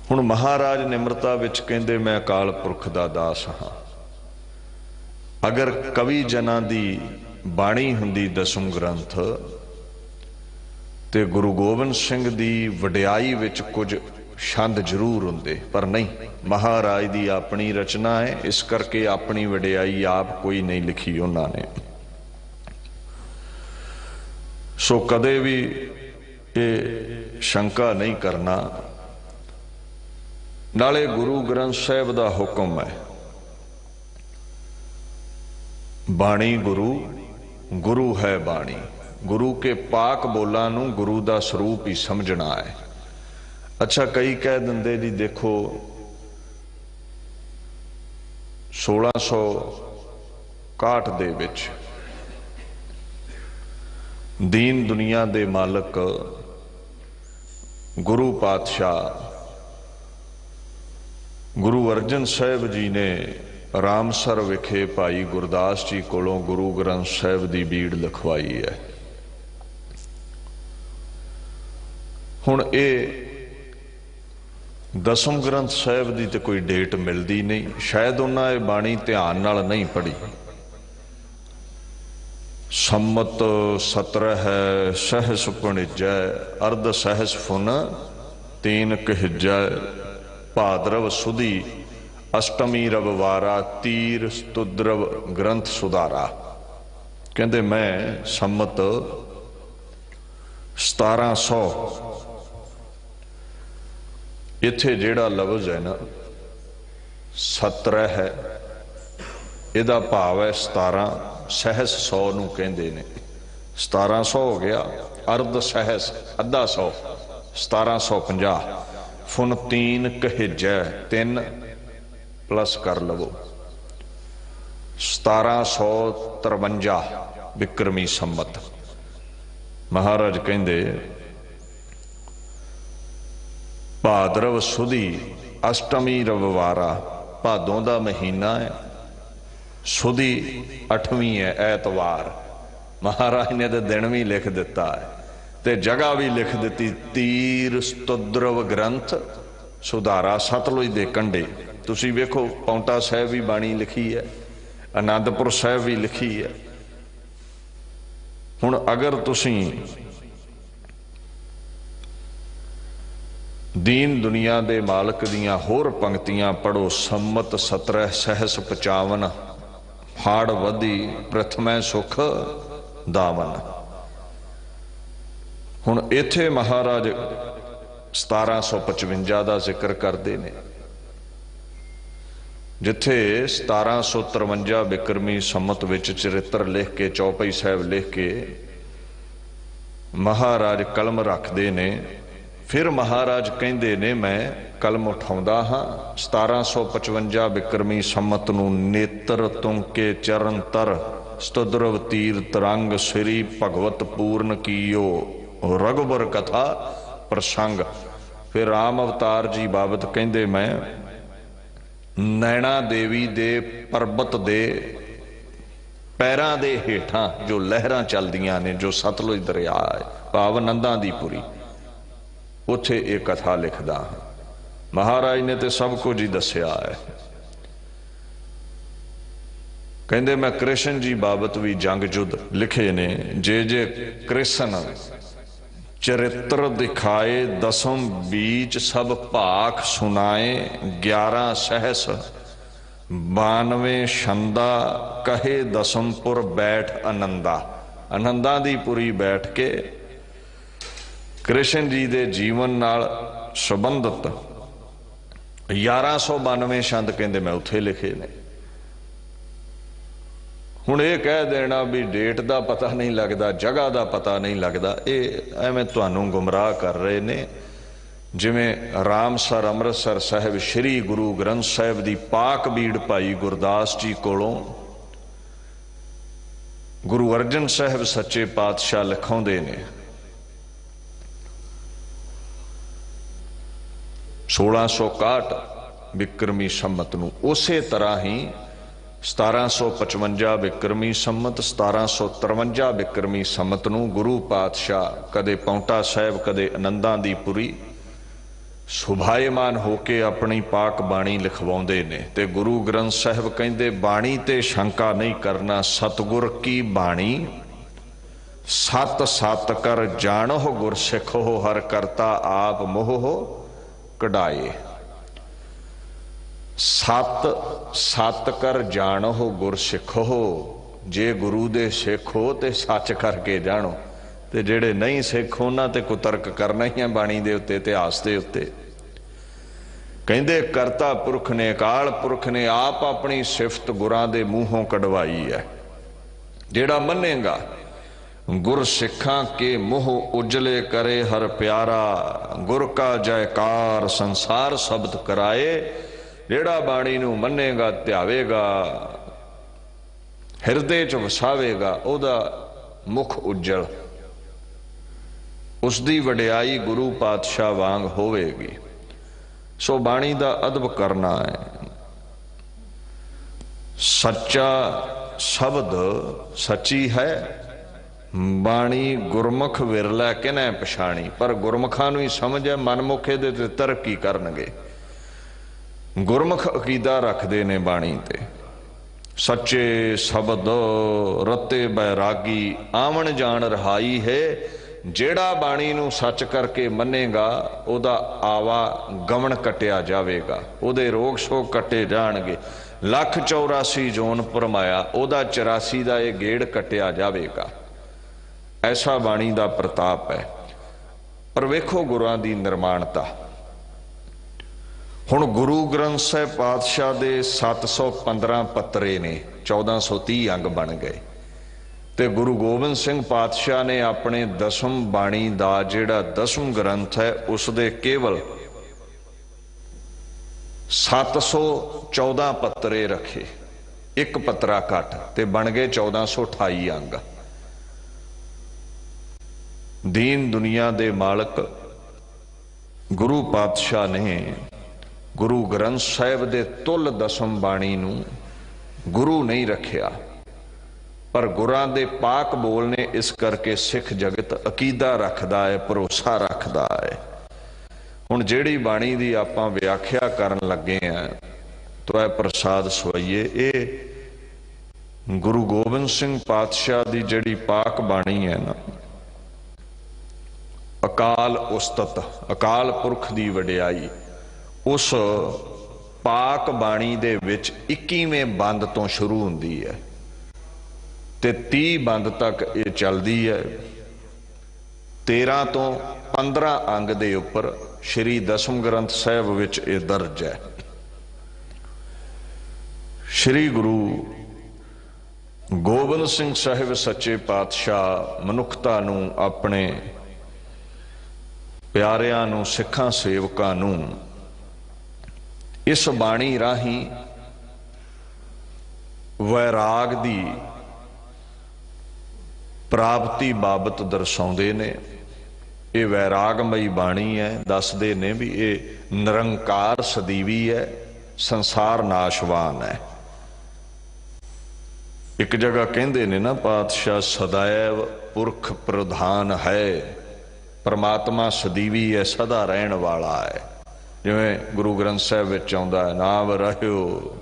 हुण महाराज निमरता विच कहंदे मैं अकाल पुरख दा दास हाँ। अगर कवि जना दी बाणी हुंदी दसम ग्रंथ ते गुरु गोबिंद सिंह दी वडियाई विच कुछ छंद जरूर हुंदे, पर नहीं, महाराज दी अपनी रचना है, इस करके अपनी वडियाई आप कोई नहीं लिखी उन्होंने। सो कदे भी ये शंका नहीं करना। नाले गुरु ग्रंथ साहिब दा हुक्म है, बाणी गुरु, गुरु है बाणी। गुरु के पाक बोलां नूं गुरु दा स्वरूप ही समझना है। अच्छा, कई कह दिंदे जी देखो 1661 दे विच दीन दुनिया दे मालक गुरु पातशाह गुरु अर्जन साहिब जी ने रामसर विखे भाई गुरदास जी कोलों गुरु ग्रंथ साहिब दी बीड़ लिखवाई है। हुण ये दसम ग्रंथ साहिब की तो कोई डेट मिलती नहीं, शायद उन्हें बाणी ध्यान नाल नहीं पढ़ी। सम्मत 17 है सहस पुणिजै अर्ध सहस फुन 3 कहिजै भाद्रव सुधी अष्टमी रविवारा तीर स्तुद्रव ग्रंथ सुधारा। कहते मैं सम्मत 1700 इत्थे जेड़ा लफ्ज है ना 17 है, इहदा भाव है 17 सहस 100 नूं कहंदे ने। 1700 हो गया, अर्ध सहस अद्धा 100 1750 फुन 3 कहिजै 3 प्लस कर लवो 1753 विक्रमी संमत। महाराज कहंदे भाद्रव सुधी अष्टमी रविवारा, भादों का महीना है, सुधी 8वीं है ऐतवार। महाराज ने तो दिन भी लिख दिता है ते जगह भी लिख दी, तीर स्तुद्रव ग्रंथ सुधारा सतलुज दे कंढे। तुसी वेखो पौंटा साहिब भी बाणी लिखी है, आनंदपुर साहिब भी लिखी है। हुण अगर तुसी दीन दुनिया दे मालक दियां होर पंक्तियां पढ़ो, सम्मत 17 सहस 55 हाड़ वधी प्रथमै सुख दामन। हुण इत्थे महाराज 1755 का जिक्र करते ने, जिथे 1753 विक्रमी संमत विच चरित्र लिख के चौपाई साहिब लिख के महाराज कलम रखते ने। फिर महाराज कहंदे ने मैं कलम उठाउंदा हाँ 1755 विक्रमी संमत नूं नेत्र तुंके चरण तर स्तुद्रव तीर तरंग श्री भगवत पूर्ण कीयो रघुबर कथा प्रसंग। फिर राम अवतार जी बाबत कहंदे मैं नैना देवी दे परबत दे पैरां दे हेठां जो लहरां चलदियां ने, जो सतलुज दरिया है भाव नंदा दी पुरी, उत्थे एक कथा लिखदा। महाराज ने तो सब कुछ ही दसिया है। कहंदे मैं कृष्ण जी बाबत भी जंग युद्ध लिखे ने, जे कृष्ण चरित्र दिखाए दसम बीच सब भाख सुनाए 11 सहस 92 छंदा कहे दसमपुर बैठ आनंदा। आनंदा दी पुरी बैठ के कृष्ण जी दे जीवन नाल संबंधित 1192 छंद कहंदे मैं उत्थे लिखे ने। हुण ये कह देना भी डेट का पता नहीं लगता, जगह का पता नहीं लगता, ये एवें तुहानूं गुमराह कर रहे ने। ਜਿਵੇਂ ਰਾਮਸਰ ਅੰਮ੍ਰਿਤਸਰ ਸਾਹਿਬ ਸ੍ਰੀ ਗੁਰੂ ਗ੍ਰੰਥ ਸਾਹਿਬ ਦੀ ਪਾਕ ਬੀੜ ਭਾਈ ਗੁਰਦਾਸ ਜੀ ਕੋਲੋਂ ਗੁਰੂ ਅਰਜਨ ਸਾਹਿਬ ਸੱਚੇ ਪਾਤਸ਼ਾਹ ਲਿਖਾਉਂਦੇ ਨੇ 1661 ਬਿਕਰਮੀ ਸੰਮਤ ਨੂੰ। ਉਸੇ ਤਰ੍ਹਾਂ ਹੀ 1755 ਬਿਕਰਮੀ ਸੰਮਤ 1753 ਬਿਕਰਮੀ ਸੰਮਤ ਨੂੰ ਗੁਰੂ ਪਾਤਸ਼ਾਹ ਕਦੇ ਪੌਂਟਾ ਸਾਹਿਬ ਕਦੇ ਆਨੰਦਾਂ ਦੀ ਪੁਰੀ ਸੁਭਾਏਮਾਨ ਹੋ ਕੇ ਆਪਣੀ ਪਾਕ ਬਾਣੀ ਲਿਖਵਾਉਂਦੇ ਨੇ। ਤੇ ਗੁਰੂ ਗ੍ਰੰਥ ਸਾਹਿਬ ਕਹਿੰਦੇ ਬਾਣੀ ਤੇ ਸ਼ੰਕਾ ਨਹੀਂ ਕਰਨਾ, ਸਤਿਗੁਰ ਕੀ ਬਾਣੀ ਸਤ ਸਤ ਕਰ ਜਾਣੋ ਗੁਰ ਸਿੱਖੋ ਹਰ ਕਰਤਾ ਆਪ ਮੋਹ ਕਢਾਏ। ਸਤ ਸਤ ਕਰ ਜਾਣੋ ਗੁਰ ਸਿੱਖੋ, ਜੇ ਗੁਰੂ ਦੇ ਸਿੱਖ ਹੋ ਤੇ ਸੱਚ ਕਰਕੇ ਜਾਣੋ, ਤੇ ਜਿਹੜੇ ਨਹੀਂ ਸਿੱਖ ਉਹਨਾਂ ਤੇ ਕੁਤਰਕ ਕਰਨਾ ਹੀ ਹੈ ਬਾਣੀ ਦੇ ਉੱਤੇ, ਇਤਿਹਾਸ ਦੇ ਉੱਤੇ। ਕਹਿੰਦੇ ਕਰਤਾ ਪੁਰਖ ਨੇ ਅਕਾਲ ਪੁਰਖ ਨੇ ਆਪ ਆਪਣੀ ਸਿਫਤ ਗੁਰਾਂ ਦੇ ਮੂੰਹੋਂ ਕਢਵਾਈ ਹੈ। ਜਿਹੜਾ ਮੰਨੇਗਾ ਗੁਰ ਸਿੱਖਾਂ ਕੇ ਮੂੰਹ ਉਜਲੇ ਕਰੇ ਹਰ ਪਿਆਰਾ, ਗੁਰ ਕਾ ਜੈਕਾਰ ਸੰਸਾਰ ਸ਼ਬਦ ਕਰਾਏ। ਜਿਹੜਾ ਬਾਣੀ ਨੂੰ ਮੰਨੇਗਾ ਧਿਆਵੇਗਾ ਹਿਰਦੇ ਚ ਵਸਾਵੇਗਾ ਉਹਦਾ ਮੁਖ ਉਜਲ, ਉਸ ਦੀ ਵਡਿਆਈ ਗੁਰੂ ਪਾਤਸ਼ਾਹ ਵਾਂਗ ਹੋਵੇਗੀ। ਸੋ ਬਾਣੀ ਦਾ ਅਦਬ ਕਰਨਾ ਹੈ। ਸੱਚਾ ਸ਼ਬਦ ਸੱਚੀ ਹੈ, ਬਾਣੀ ਗੁਰਮੁਖ ਵਿਰਲਾ ਕਿਨੈ ਪਛਾਣੀ। ਪਰ ਗੁਰਮੁਖਾਂ ਨੂੰ ਹੀ ਸਮਝ ਹੈ, ਮਨਮੁਖ ਇਹਦੇ ਤੇ ਤਰੱਕੀ ਕਰਨਗੇ। ਗੁਰਮੁਖ ਅਕੀਦਾ ਰੱਖਦੇ ਨੇ ਬਾਣੀ ਤੇ। ਸੱਚੇ ਸ਼ਬਦ ਰਤੇ ਬੈਰਾਗੀ ਆਵਣ ਜਾਣ ਰਹਾਈ ਹੈ। ਜਿਹੜਾ ਬਾਣੀ ਨੂੰ ਸੱਚ ਕਰਕੇ ਮੰਨੇਗਾ ਉਹਦਾ ਆਵਾ ਗਮਨ ਕੱਟਿਆ ਜਾਵੇਗਾ, ਉਹਦੇ ਰੋਗ ਸ਼ੋਗ ਕੱਟੇ ਜਾਣਗੇ। 184 ਜੋਨ ਭਰਮਾਇਆ, ਉਹਦਾ 84 ਦਾ ਇਹ ਗੇੜ ਕੱਟਿਆ ਜਾਵੇਗਾ। ਐਸਾ ਬਾਣੀ ਦਾ ਪ੍ਰਤਾਪ ਹੈ। ਪਰ ਵੇਖੋ ਗੁਰਾਂ ਦੀ ਨਿਰਮਾਣਤਾ। ਹੁਣ ਗੁਰੂ ਗ੍ਰੰਥ ਸਾਹਿਬ ਪਾਤਸ਼ਾਹ ਦੇ 715 ਪੱਤਰੇ ਨੇ, 1430 ਅੰਗ ਬਣ ਗਏ। ਤੇ ਗੁਰੂ ਗੋਬਿੰਦ ਸਿੰਘ ਪਾਤਸ਼ਾਹ ਨੇ ਆਪਣੇ ਦਸਮ ਬਾਣੀ ਦਾ ਜਿਹੜਾ ਦਸਮ ਗ੍ਰੰਥ ਹੈ ਉਸ ਦੇ ਕੇਵਲ 714 ਪੱਤਰੇ ਰੱਖੇ, ਇੱਕ ਪੱਤਰਾ ਘੱਟ, ਤੇ ਬਣ ਗਏ 1428 ਅੰਗ। ਦੀਨ ਦੁਨੀਆ ਦੇ ਮਾਲਕ ਗੁਰੂ ਪਾਤਸ਼ਾਹ ਨੇ ਗੁਰੂ ਗ੍ਰੰਥ ਸਾਹਿਬ ਦੇ ਤੁਲ ਦਸਮ ਬਾਣੀ ਨੂੰ ਗੁਰੂ ਨਹੀਂ ਰੱਖਿਆ, ਪਰ ਗੁਰਾਂ ਦੇ ਪਾਕ ਬੋਲ ਨੇ। ਇਸ ਕਰਕੇ ਸਿੱਖ ਜਗਤ ਅਕੀਦਾ ਰੱਖਦਾ ਹੈ, ਭਰੋਸਾ ਰੱਖਦਾ ਹੈ। ਹੁਣ ਜਿਹੜੀ ਬਾਣੀ ਦੀ ਆਪਾਂ ਵਿਆਖਿਆ ਕਰਨ ਲੱਗੇ ਆ ਤੋ ਇਹ ਪ੍ਰਸਾਦ ਸਵਈਏ, ਇਹ ਗੁਰੂ ਗੋਬਿੰਦ ਸਿੰਘ ਪਾਤਸ਼ਾਹ ਦੀ ਜਿਹੜੀ ਪਾਕ ਬਾਣੀ ਹੈ ਨਾ, ਅਕਾਲ ਉਸਤਤ ਅਕਾਲ ਪੁਰਖ ਦੀ ਵਡਿਆਈ, ਉਸ ਪਾਕ ਬਾਣੀ ਦੇ ਵਿੱਚ 21ਵੇਂ ਬੰਦ ਤੋਂ ਸ਼ੁਰੂ ਹੁੰਦੀ ਹੈ ਤੇ 30 ਬੰਦ ਤੱਕ ਇਹ ਚੱਲਦੀ ਹੈ। 13 ਤੋਂ 15 ਅੰਗ ਦੇ ਉੱਪਰ ਸ਼੍ਰੀ ਦਸਮ ਗ੍ਰੰਥ ਸਾਹਿਬ ਵਿੱਚ ਇਹ ਦਰਜ ਹੈ। ਸ਼੍ਰੀ ਗੁਰੂ ਗੋਬਿੰਦ ਸਿੰਘ ਸਾਹਿਬ ਸੱਚੇ ਪਾਤਸ਼ਾਹ ਮਨੁੱਖਤਾ ਨੂੰ, ਆਪਣੇ ਪਿਆਰਿਆਂ ਨੂੰ, ਸਿੱਖਾਂ ਸੇਵਕਾਂ ਨੂੰ ਇਸ ਬਾਣੀ ਰਾਹੀਂ ਵੈਰਾਗ ਦੀ ਪ੍ਰਾਪਤੀ ਬਾਬਤ ਦਰਸਾਉਂਦੇ ਨੇ। ਇਹ ਵੈਰਾਗਮਈ ਬਾਣੀ ਹੈ। ਦੱਸਦੇ ਨੇ ਵੀ ਇਹ ਨਿਰੰਕਾਰ ਸਦੀਵੀ ਹੈ, ਸੰਸਾਰ ਨਾਸ਼ਵਾਨ ਹੈ। ਇੱਕ ਜਗ੍ਹਾ ਕਹਿੰਦੇ ਨੇ ਨਾ ਪਾਤਸ਼ਾਹ, ਸदैव ਪੁਰਖ ਪ੍ਰਧਾਨ ਹੈ, ਪਰਮਾਤਮਾ ਸਦੀਵੀ ਹੈ, ਸਦਾ ਰਹਿਣ ਵਾਲਾ ਹੈ। ਜਿਵੇਂ ਗੁਰੂ ਗ੍ਰੰਥ ਸਾਹਿਬ ਵਿੱਚ ਆਉਂਦਾ ਹੈ, ਨਾਮ ਰਹਿਓ।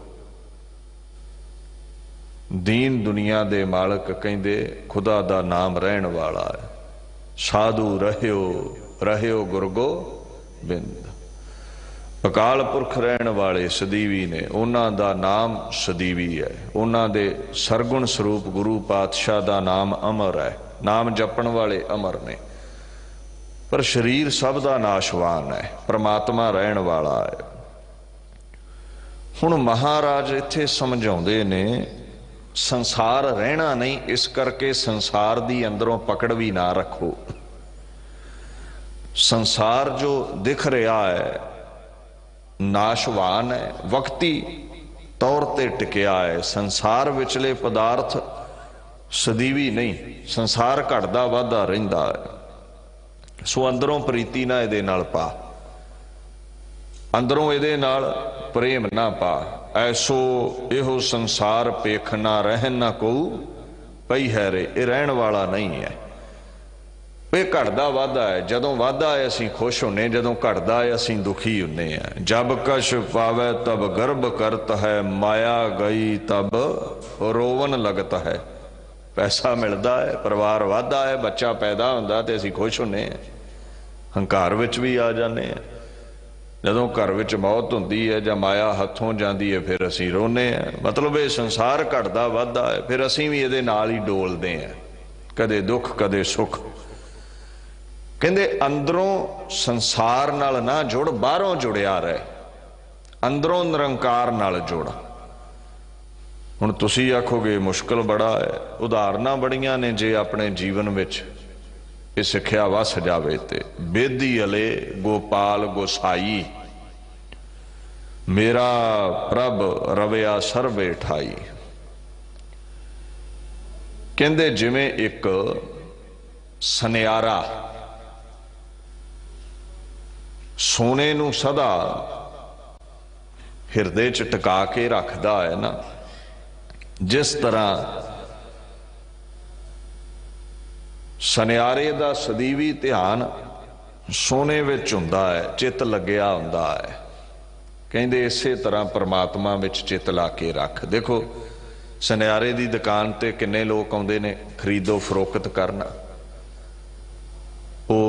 ਦੀਨ ਦੁਨੀਆ ਦੇ ਮਾਲਕ ਕਹਿੰਦੇ ਖੁਦਾ ਦਾ ਨਾਮ ਰਹਿਣ ਵਾਲਾ ਹੈ। ਸਾਧੂ ਰਹਿਓ ਰਹਿਓ ਗੁਰ ਗੋਬਿੰਦ। ਅਕਾਲ ਪੁਰਖ ਰਹਿਣ ਵਾਲੇ ਸਦੀਵੀ ਨੇ, ਉਹਨਾਂ ਦਾ ਨਾਮ ਸਦੀਵੀ ਹੈ। ਉਹਨਾਂ ਦੇ ਸਰਗੁਣ ਸਰੂਪ ਗੁਰੂ ਪਾਤਸ਼ਾਹ ਦਾ ਨਾਮ ਅਮਰ ਹੈ। ਨਾਮ ਜਪਣ ਵਾਲੇ ਅਮਰ ਨੇ, ਪਰ ਸਰੀਰ ਸਭ ਦਾ ਨਾਸ਼ਵਾਨ ਹੈ, ਪ੍ਰਮਾਤਮਾ ਰਹਿਣ ਵਾਲਾ ਹੈ। ਹੁਣ ਮਹਾਰਾਜ ਇੱਥੇ ਸਮਝਾਉਂਦੇ ਨੇ ਸੰਸਾਰ ਰਹਿਣਾ ਨਹੀਂ, ਇਸ ਕਰਕੇ ਸੰਸਾਰ ਦੀ ਅੰਦਰੋਂ ਪਕੜ ਵੀ ਨਾ ਰੱਖੋ। संसार जो दिख रहा है नाशवान है, वक्ती तौर ते टिकिया है। संसार विचले पदार्थ सदीवी नहीं, संसार घटदा वाधा रहिंदा है। सो अंदरों प्रीति ना इहदे नाल पा, अंदरों इहदे नाल प्रेम ना पा। ऐसो इहो संसार पेख ना रहन ना कोऊ पई है रे, ये रहन वाला नहीं है। ये घटदा वाधा है, जदों वाधा है असीं खुश होने, जदों घटदा है असीं दुखी होने हैं। जब कश पावै तब गर्भ करत है, माया गई तब रोवन लगता है। पैसा मिलता है, परिवार वाधा है, बच्चा पैदा होंदा ते असीं खुश होने हैं, हंकार विच भी आ जाने हैं। जदों घर विच मौत हुंदी है जां माया हथों जांदी है फिर असीं रोने हैं। मतलब ये संसार घटदा वाधा है, फिर असीं भी इहदे नाल ही डोलदे हैं, कदे दुख कदे सुख। कहंदे अंदरों संसार नाल ना जुड़, बाहरों जुड़िया रहे, अंदरों निरंकार नाल जुड़। हुण तुसीं आखोगे मुश्किल बड़ा है, उदाहरणां बड़ियां ने, जे अपने जीवन विच ये सिक्ख्या वस जावे ते। बेदी अले गोपाल गोसाई, मेरा प्रभ रविया सर्वे ठाई। कहंदे जिवें एक सनियारा सोने नूं सदा हिरदे च टिका के रखदा है ना, जिस तरह सनियारे दा सदीवी ध्यान सोने विच हुंदा है, चित लग्या हुंदा है। कहंदे इसे तरह परमात्मा विच चित ला के रख। देखो सनियारे दी दुकान ते किन्ने लोग आउंदे ने खरीदो फरोख्त करना, वो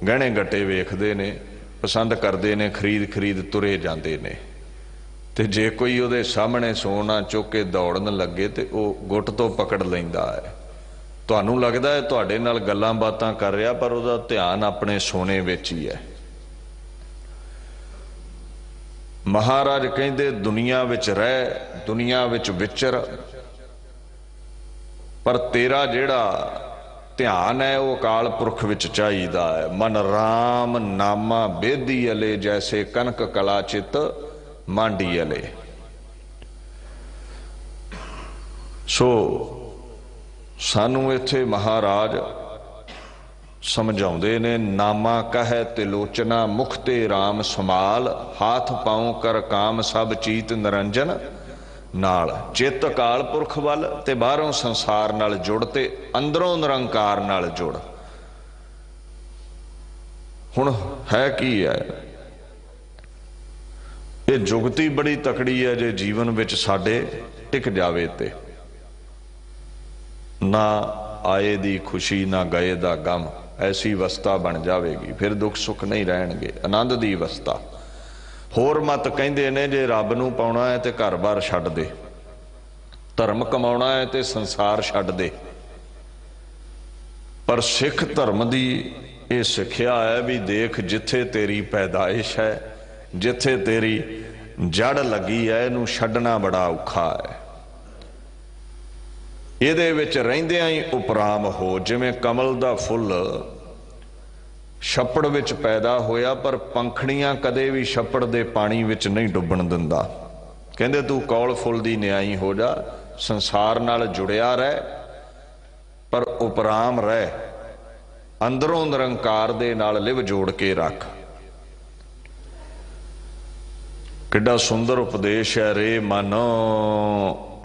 गहणे गट्टे वेखदे ने, पसंद करते ने, खरीद खरीद तुरे जाते ने। ते जे कोई उहदे सामने सोना चुक के दौड़न लगे तो वह गुट तो पकड़ लैंदा है। तुहानूं लगदा है तुहाडे नाल गल्लां बातां कर रहा, पर उहदा ध्यान अपने सोने विच ही है। महाराज कहंदे दुनिया विच रह, दुनिया विच विचर, पर तेरा जिहड़ा ध्यान है वो अकाल पुरख विच चाहिदा है। मन राम नामा बेदी अले, जैसे कनक कला चित मांडी अले। सो सानू इत्थे महाराज समझाउंदे ने, नामा कहे तिलोचना मुख ते राम समाल, हाथ पाऊं कर काम सब चीत निरंजन नाल। चित अकाल पुरख वल ते बाहरों संसार नाल जुड़, ते अंदरों निरंकार नाल जुड़। हुण है की है, ये जुगती बड़ी तकड़ी है। जे जीवन विच साडे टिक जावे ते ना आए दी खुशी ना गए दा गम, ऐसी अवस्था बन जाएगी, फिर दुख सुख नहीं रहणगे, आनंद दी अवस्था। होर मत कहंदे ने जे रब नूं पाउणा है ते घर बार छड्ड दे, धर्म कमाउणा है ते संसार छड्ड दे। पर सिख धर्म दी ये सिक्ख्या है भी देख, जिथे तेरी पैदाइश है, जिथे तेरी जड़ लगी है, इनू छड्डना बड़ा औखा है। इहदे विच रहिंदियां ही उपराम हो। जिवें कमल दा फुल छप्पड़ विच पैदा होया, पर पंखड़ियां कदे भी छप्पड़ दे पानी विच नहीं डुबण दिंदा। कहंदे तू कौल फुल दी न्याई हो जा, संसार नाल जुड़िया रह, पर उपराम रह, अंदरों निरंकार दे नाल लिव जोड़ के रख। किड्डा सुंदर उपदेश है। रे मानो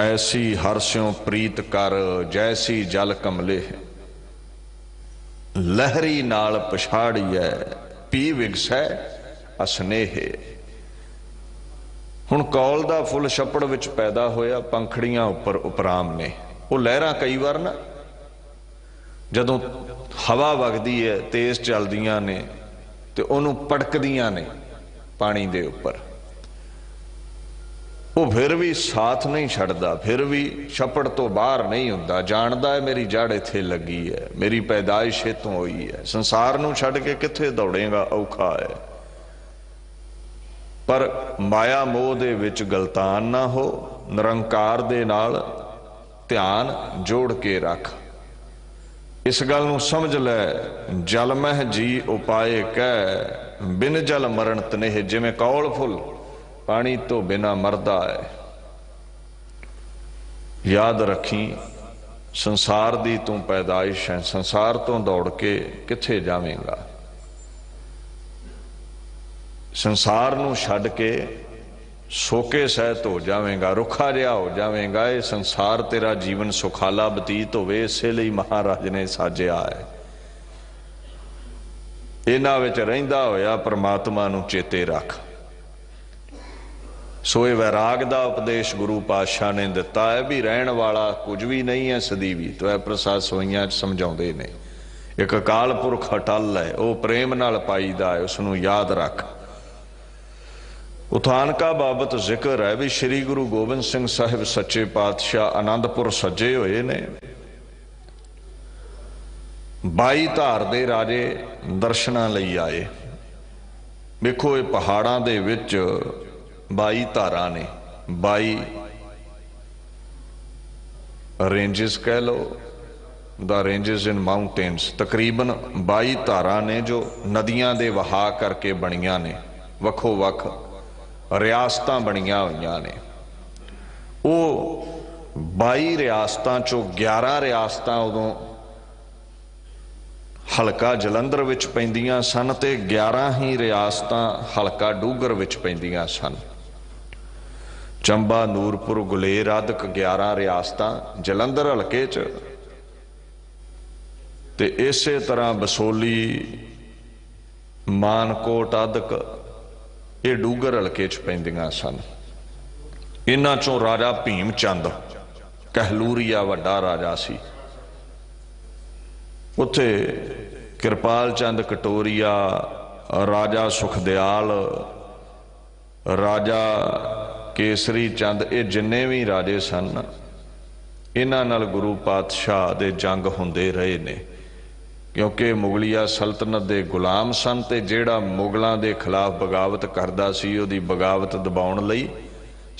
ऐसी हरस्यों प्रीत कर, जैसी जल कमले, लहरी नाल पछाड़िए, पी विगसै असनेहे। हुण कौल दा फुल छप्पड़ विच पैदा होया, पंखड़ियां उपर उपराम ने। वो लहरां कई बार ना जदों हवा वगदी है, तेज चलदियां ने, ते उहनूं पटकदियां ने पानी दे उपर। वो फिर भी साथ नहीं छड्डदा, फिर भी छप्पड़ तो बाहर नहीं हुंदा। जानदा है मेरी जड़ इत्थे लगी है, मेरी पैदाइश इत्थों होई है, संसार नूं छड्ड के कित्थे दौड़ेगा, औखा है। पर माया मोह दे विच गलतान ना हो, निरंकार दे नाल ध्यान जोड़ के रख। इस गल नूं समझ लै, जल मह जी उपाय कह बिन जल मरण तनेह। जिवें कौल फुल पानी तो बिना मरदा है। याद रखी संसार दी तू पैदाइश है, संसार तो दौड़ के किथे जावेंगा। संसार नूं छड्ड के सोके सहित हो जावेंगा, रुखा जिहा हो जावेंगा। ये संसार तेरा जीवन सुखाला बतीत होवे, इसे लई महाराज ने साजिया है। इन्हां विच रहिंदा होया परमात्मा नूं चेते रख। सो ये वैराग दा उपदेश गुरु पातशाह ने दिता है भी रहन वाला कुछ भी नहीं है सदीवी। तो है प्रसाद सोईयां समझाउंदे ने, एक अकाल पुरख अटल है, वह प्रेम नाल पाईदा है, उसनूं याद रख। उथानका बाबत जिक्र है भी श्री गुरु गोबिंद सिंह साहिब सच्चे पातशाह आनंदपुर सजे हुए ने। 22 धार दे राजे दर्शनां लई आए। देखो ये पहाड़ां दे विच 22 धारां ने, 22 रेंजिस कह लो, द रेंजिस इन माउंटेन्स। तकरीबन 22 धारां ने जो नदियां दे वहा करके बणियां ने, वखो वख रियासतां बणियां होईयां ने। वो 22 रियासतां चों 11 रियासतां उदों हलका जलंधर विच पैंदियां सन ते 11 ही रियासतां हलका डूगर विच पैंदियां सन। चंबा, नूरपुर, गुलेर आदक 11 रियासतां जलंधर हलके च, ते इसे तरह बसोली, मानकोट आदक ये डूगर हलके च पैंदियां सन। इन्हां चों राजा भीम चंद कहलूरिया वड्डा राजा सी। उत्थे कृपाल चंद कटोरिया, राजा सुखदयाल, राजा केसरी चंद, ये जिन्ने भी राजे सन, इन्हां नाल गुरु पातशाह दे जंग हुंदे रहे ने। क्योंकि मुगलिया सल्तनत दे गुलाम सन, ते जिहड़ा मुगलों के खिलाफ बगावत करदा सी, उहदी बगावत दबाउण लई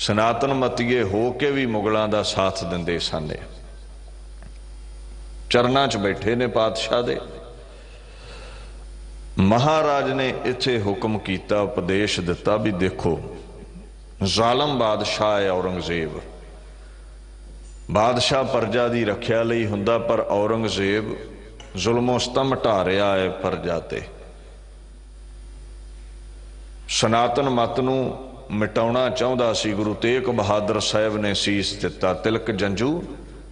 सनातन मतीए हो के भी मुगलों का साथ दिंदे सन। चरनां च बैठे ने पातशाह दे। महाराज ने इत्थे हुक्म कीता, उपदेश दिता भी देखो जालम बादशाह है औरंगजेब। बादशाह प्रजा की रखिया लई हुंदा, पर औरंगजेब जुल्मो सितम ढा रहा है प्रजा ते। सनातन मत नूं मिटाउणा चाहुंदा सी। गुरु तेग बहादुर साहब ने सीस दिता, तिलक जंजू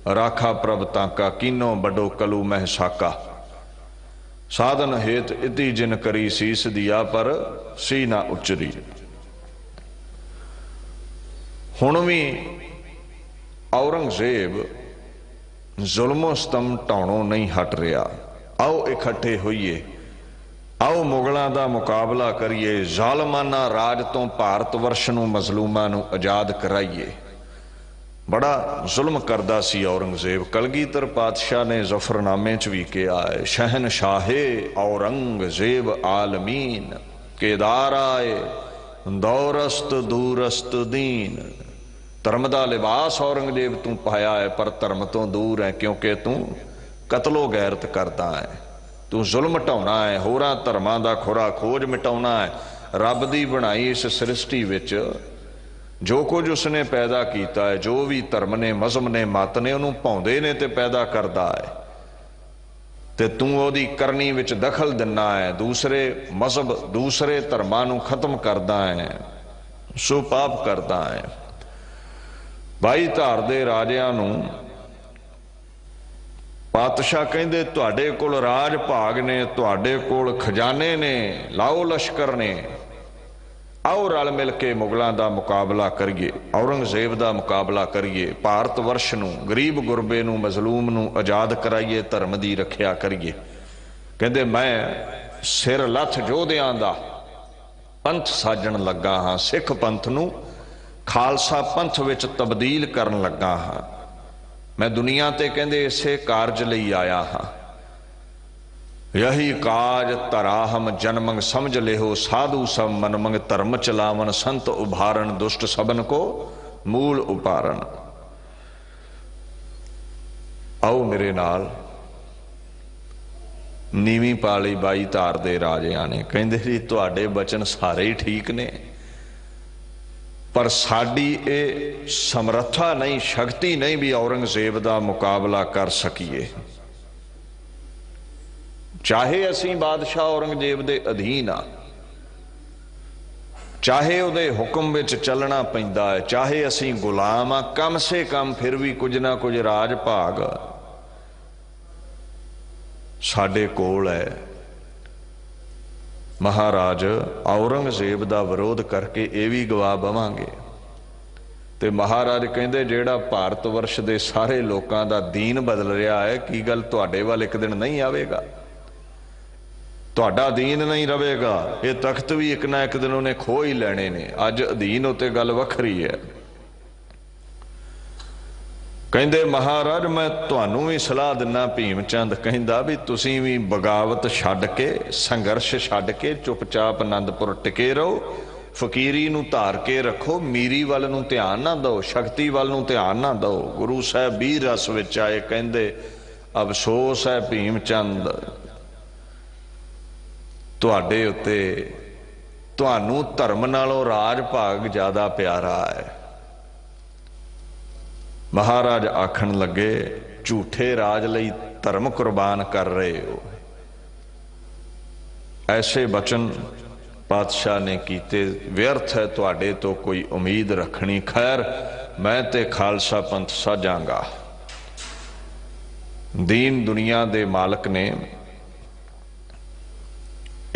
राखा प्रभ ताका, कीनो बडो कलू मह साका। साधन हेत इति जिन करी सीस दिया, पर सी ना उचरी। हुण भी औरंगजेब जुल्मो सितम ढाउणों नहीं हट रहा। आओ इकट्ठे होइए, आओ मुगलों का मुकाबला करिए, जालमाना राज तो भारत वर्ष नूं मजलूमां नूं आजाद कराइए। बड़ा जुल्म करदा सी औरंगजेब। कलगीधर पातशाह ने जफरनामे च भी कहा है, शहनशाहे औरंगजेब आलमीन, केदार आए दौरस्त दूरस्त दीन। धर्म का लिबास औरंगजेब तू पाया है, पर धर्म तो दूर है, क्योंकि तू कतलो गैरत करता है, तू जुल्म ढाउणा है, होरां धर्मां दा खुरा खोज मिटाउणा है। रब दी बनाई इस सृष्टि विच जो कुछ उसने पैदा किया है, जो भी धर्म ने, मजहब ने, मत ने, उन्होंने भाउंदे ने ते पैदा करता है, ते तू ओदी करनी विच दखल दिना है, दूसरे मजहब दूसरे धर्मां नूं खत्म करदा है, सो पाप करदा है। 22 धार दे राजियां नूं पातशाह कहंदे, तुहाडे कोल राज भाग ने, तुहाडे कोल खजाने ने, लाओ लश्कर ने, आओ रल मिल के मुगलों का मुकाबला करिए, औरंगजेब का मुकाबला करिए, भारत वर्ष नूं, गरीब गुरबे नूं, मजलूम नूं आजाद कराइए, धर्म की रखिया करिए। कहंदे मैं सिर लथ योधियां दा पंथ साजण लगा हाँ, सिख पंथ नूं खालसा पंथ विच तब्दील करन लगा हाँ। मैं दुनिया ते कहंदे इसे कारज लई आया हाँ। यही काज तराहम जन्मंग समझ लेहो, साधु सब मनमंग धर्म चलावन, संत उभारण दुष्ट सबन को मूल उपारण। आओ मेरे नाल नीवी पा लई 22 धार दे राजिਆਂ ने। कहंदे जी तुहाडे बचन सारे ही ठीक ने, पर साडी ये समर्था नहीं, शक्ति नहीं भी औरंगजेब दा मुकाबला कर सकीए। चाहे असीं बादशाह औरंगजेब दे अधीन आ, चाहे उहदे हुक्म विच चलना पैंदा है, चाहे असीं गुलाम आ, कम से कम फिर भी कुछ ना कुछ राज भाग साडे कोल है। महाराज औरंगजेब दा विरोध करके ये भी गवा बवांगे। ते महाराज कहंदे जेड़ा भारत वर्ष दे सारे लोकां दा दीन बदल रहा है, की गल तुहाडे वाल एक दिन नहीं आवेगा? तुहाडा दीन नहीं रवेगा, ये तख्त भी एक ना एक दिन उन्हें खो ही लेने ने। अज अधीन उत्ते गल वखरी है। कहंदे महाराज मैं तुहानू भी सलाह दिना, भीम चंद कहंदा भी तुसीं भी बगावत छड्ड के, संघर्ष छड्ड के चुपचाप आनंदपुर टिके रहो, फकीरी नू धार के रखो, मीरी वल नू ध्यान ना दो, शक्ति वल नू ध्यान ना दो। गुरु साहब भी रस विच आए, कहंदे अफसोस है भीम चंद तुहाडे उत्ते, तुहानू धर्म नालों राज भाग ज्यादा प्यारा है। महाराज आखन लगे झूठे राज लई धर्म कुर्बान कर रहे हो। ऐसे वचन पातशाह ने कीते, व्यर्थ है तुहाडे तो कोई उम्मीद रखनी। खैर मैं ते खालसा पंथ साझांगा। दीन दुनिया दे मालक ने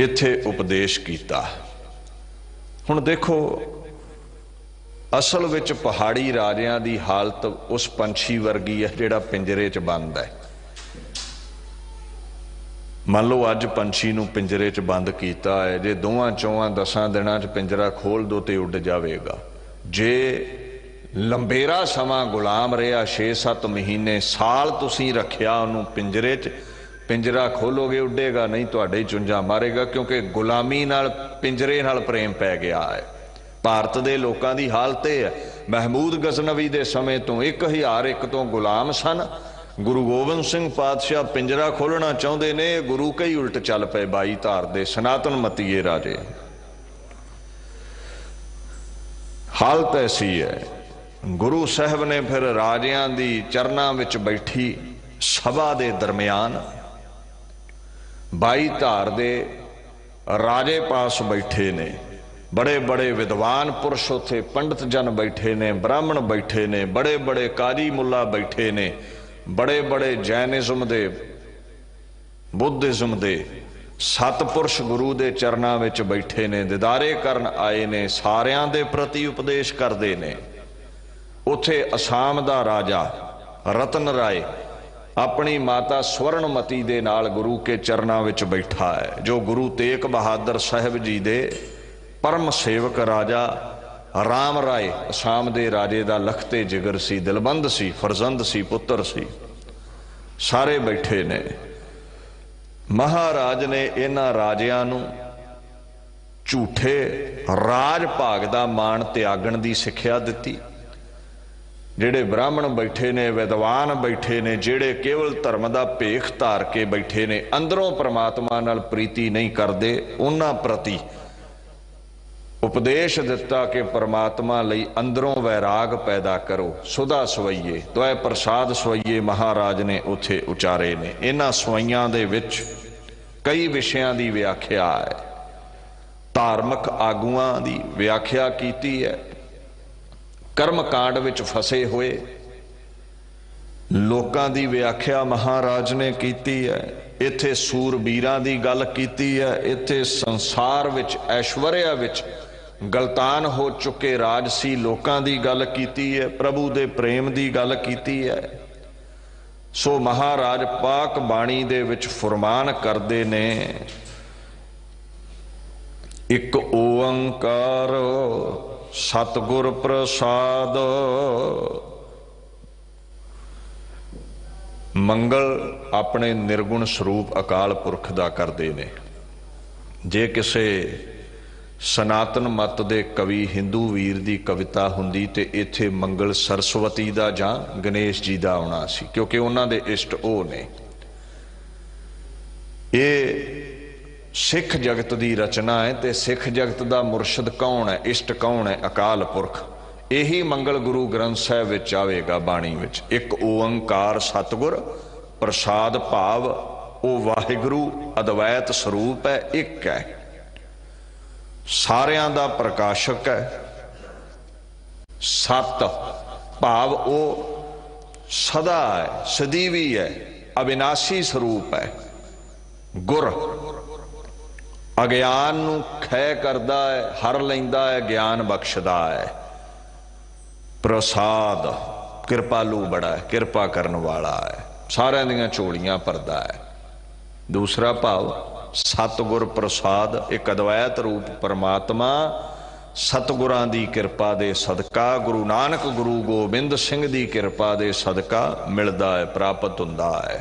इत्थे उपदेश कीता। हुण देखो असल विच पहाड़ी राजियां दी हालत उस पंछी वर्गी है जिहड़ा पिंजरे च बंद है। मान लो अज पंछी नूं पिंजरे च बंद कीता है, जे 2-4-10 दिनां च पिंजरा खोल दो तो उड़ जाएगा। जे लंबेरा समा गुलाम रहा, 6-7 महीने साल तुसीं रखिया उन्होंने पिंजरे च, पिंजरा खोलोगे उडेगा नहीं, तुहाडे ही चुंझा मारेगा, क्योंकि गुलामी नाल पिंजरे नाल प्रेम पै गया है। भारत दे लोकां दी हालत है। महमूद गजनवी दे समय तो 1001 तो गुलाम सन। गुरु गोबिंद सिंह पातशाह पिंजरा खोलना चाहते ने, गुरु के ही उल्ट चल पे 22 धार दे सनातन मतीए राजे। हालत ऐसी है। गुरु साहब ने फिर राजियां दी चरना विच बैठी सभा दे दरम्यान 22 धार दे राजे पास बैठे ने, बड़े बड़े विद्वान पुरुष उत्थे पंडित जन बैठे ने, ब्राह्मण बैठे ने, बड़े बड़े काजी मुल्ला बैठे ने, बड़े बड़े जैनिज्म दे बुद्धिज्म दे सतपुरुष गुरु दे चरनां विच बैठे ने, दीदारे करन आए ने, सारियां दे प्रति उपदेश करदे ने। उत्थे असाम दा राजा रतन राय अपनी माता स्वर्णमती दे नाल गुरु के चरनां विच बैठा है, जो गुरु तेग बहादुर साहब जी दे परम सेवक राजा राम राय असाम दे राजे दा लखते जिगर सी, दिलबंद सी, फरजंद सी, पुत्र सी, सारे बैठे ने। महाराज ने इन्हां राजियां नूं झूठे राज भाग दा मान त्यागण दी सिक्ख्या दित्ती। जेड़े ब्राह्मण बैठे ने, विद्वान बैठे ने, जेड़े केवल धर्म दा भेख धार के बैठे ने, अंदरों परमात्मा नाल प्रीति नहीं करदे, उन्हां प्रति उपदेश दिता कि परमात्मा लई अंदरों वैराग पैदा करो, सुधा सवैये द्वै प्रसाद सवैये महाराज ने उत्थे उचारे ने। इन्हां सवैयां दे विच कई विषयां दी व्याख्या है, धार्मिक आगुआं दी व्याख्या कीती है, कर्म कांड विच फसे हुए लोकां दी व्याख्या महाराज ने कीती है, इत्थे सूरबीरां दी गल कीती है, इत्थे संसार विच ऐश्वर्या विच गलतान हो चुके राजसी लोकां दी गल कीती है, प्रभु दे प्रेम दी गल कीती है। सो महाराज पाक बाणी दे विच फरमान करदे ने, एक ओंकार सतगुर प्रसाद, मंगल अपने निर्गुण स्वरूप अकाल पुरख दा करदे ने। जे किसे सनातन मत दे कवि हिंदू वीर दी कविता हुंदी ते इत्थे मंगल सरस्वती दा जां गणेश जी दा आउणा सी, क्योंकि उन्हां दे इष्ट ओ ने। ये सिख जगत की रचना है। तो सिख जगत का मुरशद कौन है, इष्ट कौन है? अकाल पुरख। यही मंगल गुरु ग्रंथ साहिब विच आवेगा बाणी विच। एक ओंकार सतगुर प्रसाद भाव, वो वाहिगुरु अद्वैत स्वरूप है, एक है, सारियां दा प्रकाशक है। सत भाव वो सदा है, सदीवी है, अविनाशी स्वरूप है। गुर अज्ञान नूं खै करदा है, हर लैंदा है, ज्ञान बख्शदा है। प्रसाद कृपालू बड़ा है, कृपा करने वाला है, सारियां दियां झोलियां भरदा है। दूसरा भाव सतगुर प्रसाद, एक अद्वैत रूप परमात्मा सतगुरां दी कृपा दे सदका, गुरु नानक गुरु गोबिंद सिंह दी कृपा दे सदका मिलदा है, प्राप्त हुंदा है।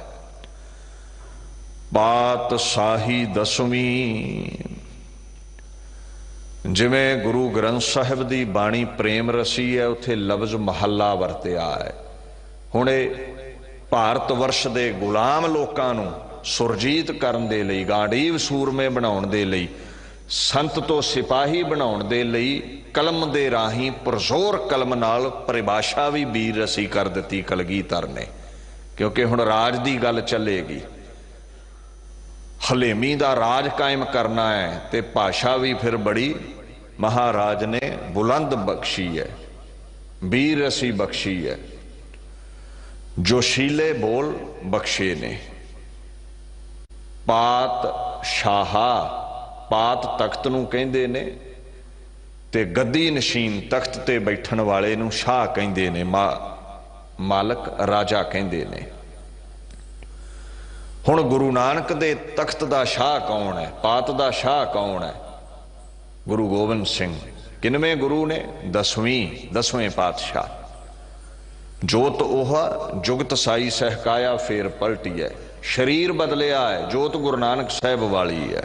पातशाही दसवीं, जिमें गुरु ग्रंथ साहिब दी बाणी प्रेम रसी है, उत्थे लफ्ज महला वरतिया है। हुण भारत वर्ष दे गुलाम लोकां नूं सुरजीत करन दे लई, गांडीव सूरमे बनाउण दे लई, संत तो सिपाही बनाउण दे लई कलम दे राही पुरजोर कलम नाल परिभाषा भी बीर रसी कर दिती कलगीधर ने। क्योंकि हुण राज दी गल चलेगी, हलेमी दा राज कायम करना है, ते भाषा भी फिर बड़ी महाराज ने बुलंद बख्शी है, बीर रसी बख्शी है, जोशीले बोल बख्शे ने। पात शाहा, पात तख्त नूं कहंदे ने, ते गद्दी नशीन तख्त ते बैठण वाले नूं शाह कहंदे ने, मालक राजा कहंदे ने। हुण गुरु नानक दे तख्त दा शाह कौन है, पात दा शाह कौन है? गुरु गोबिंद सिंह। किनवें गुरु ने? दसवें पातशाह। जोत ओह जुगत साई सहकाया फेर पलटी है, शरीर बदलिया है, जोत गुरु नानक साहिब वाली है।